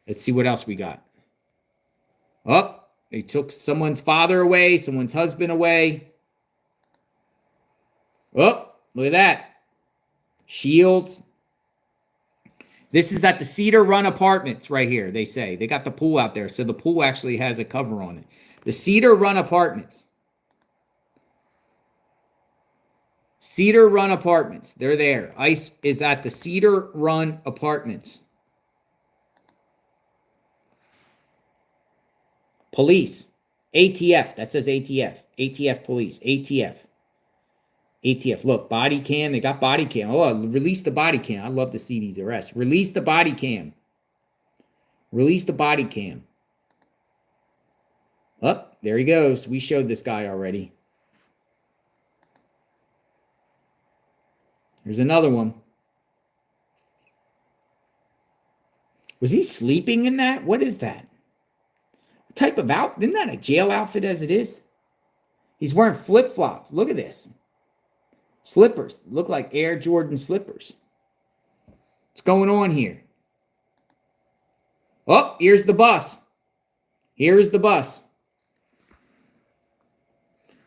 Let's see what else we got. They took someone's father away, someone's husband away. Look at that. Shields. This is at the Cedar Run Apartments right here, they say. They got the pool out there, so the pool actually has a cover on it. The Cedar Run Apartments. They're there. ICE is at the Cedar Run Apartments. Police. ATF. That says ATF. ATF police. ATF. Look, body cam. They got body cam. Oh, release the body cam. I'd love to see these arrests. Release the body cam. There he goes. We showed this guy already. Here's another one. Was he sleeping in that? What is that? What type of outfit? Isn't that a jail outfit as it is? He's wearing flip-flops. Look at this. Slippers. Look like Air Jordan slippers. What's going on here? Oh, here's the bus. Here's the bus.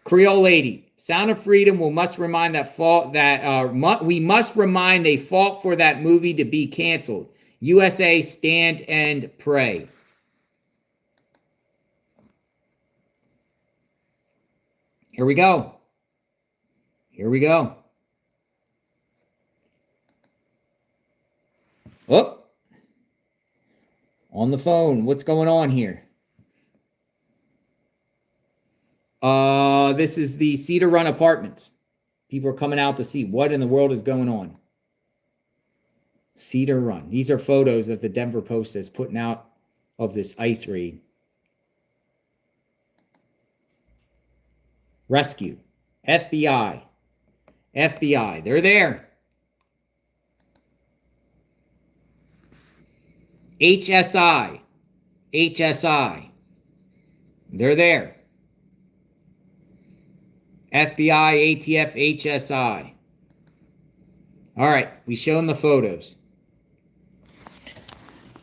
Creole lady. Sound of Freedom we must remind we must remind they fought for that movie to be canceled. USA stand and pray. Here we go. Here we go. Oh. On the phone. What's going on here? This is the Cedar Run Apartments. People are coming out to see what in the world is going on. Cedar Run. These are photos that the Denver Post is putting out of this ICE raid. Rescue. FBI. FBI. They're there. HSI. HSI. They're there. FBI, ATF, HSI. All right, we shown the photos.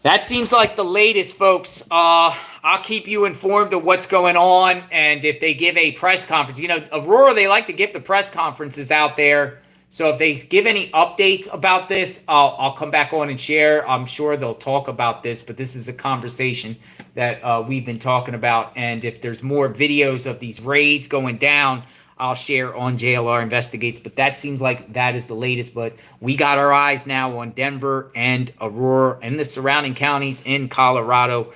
That seems like the latest, folks. I'll keep you informed of what's going on, and if they give a press conference. You know, Aurora, they like to give the press conferences out there. So if they give any updates about this, I'll come back on and share. I'm sure they'll talk about this, but this is a conversation that we've been talking about. And if there's more videos of these raids going down, I'll share on JLR Investigates. But that seems like that is the latest. But we got our eyes now on Denver and Aurora and the surrounding counties in Colorado.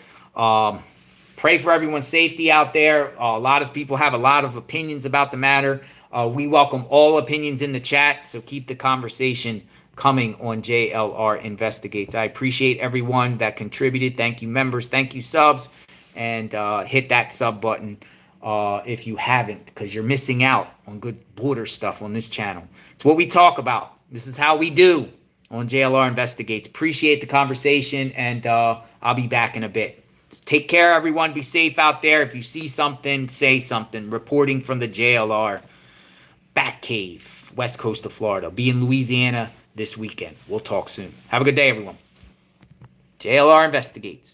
Pray for everyone's safety out there. A lot of people have a lot of opinions about the matter. We welcome all opinions in the chat, so keep the conversation coming on JLR Investigates. I appreciate everyone that contributed. Thank you, members. Thank you, subs. And hit that sub button if you haven't, because you're missing out on good border stuff on this channel. It's what we talk about. This is how we do on JLR Investigates. Appreciate the conversation, and I'll be back in a bit. Take care, everyone. Be safe out there. If you see something, say something. Reporting from the JLR Batcave, west coast of Florida. Be in Louisiana this weekend. We'll talk soon. Have a good day, everyone. JLR Investigates.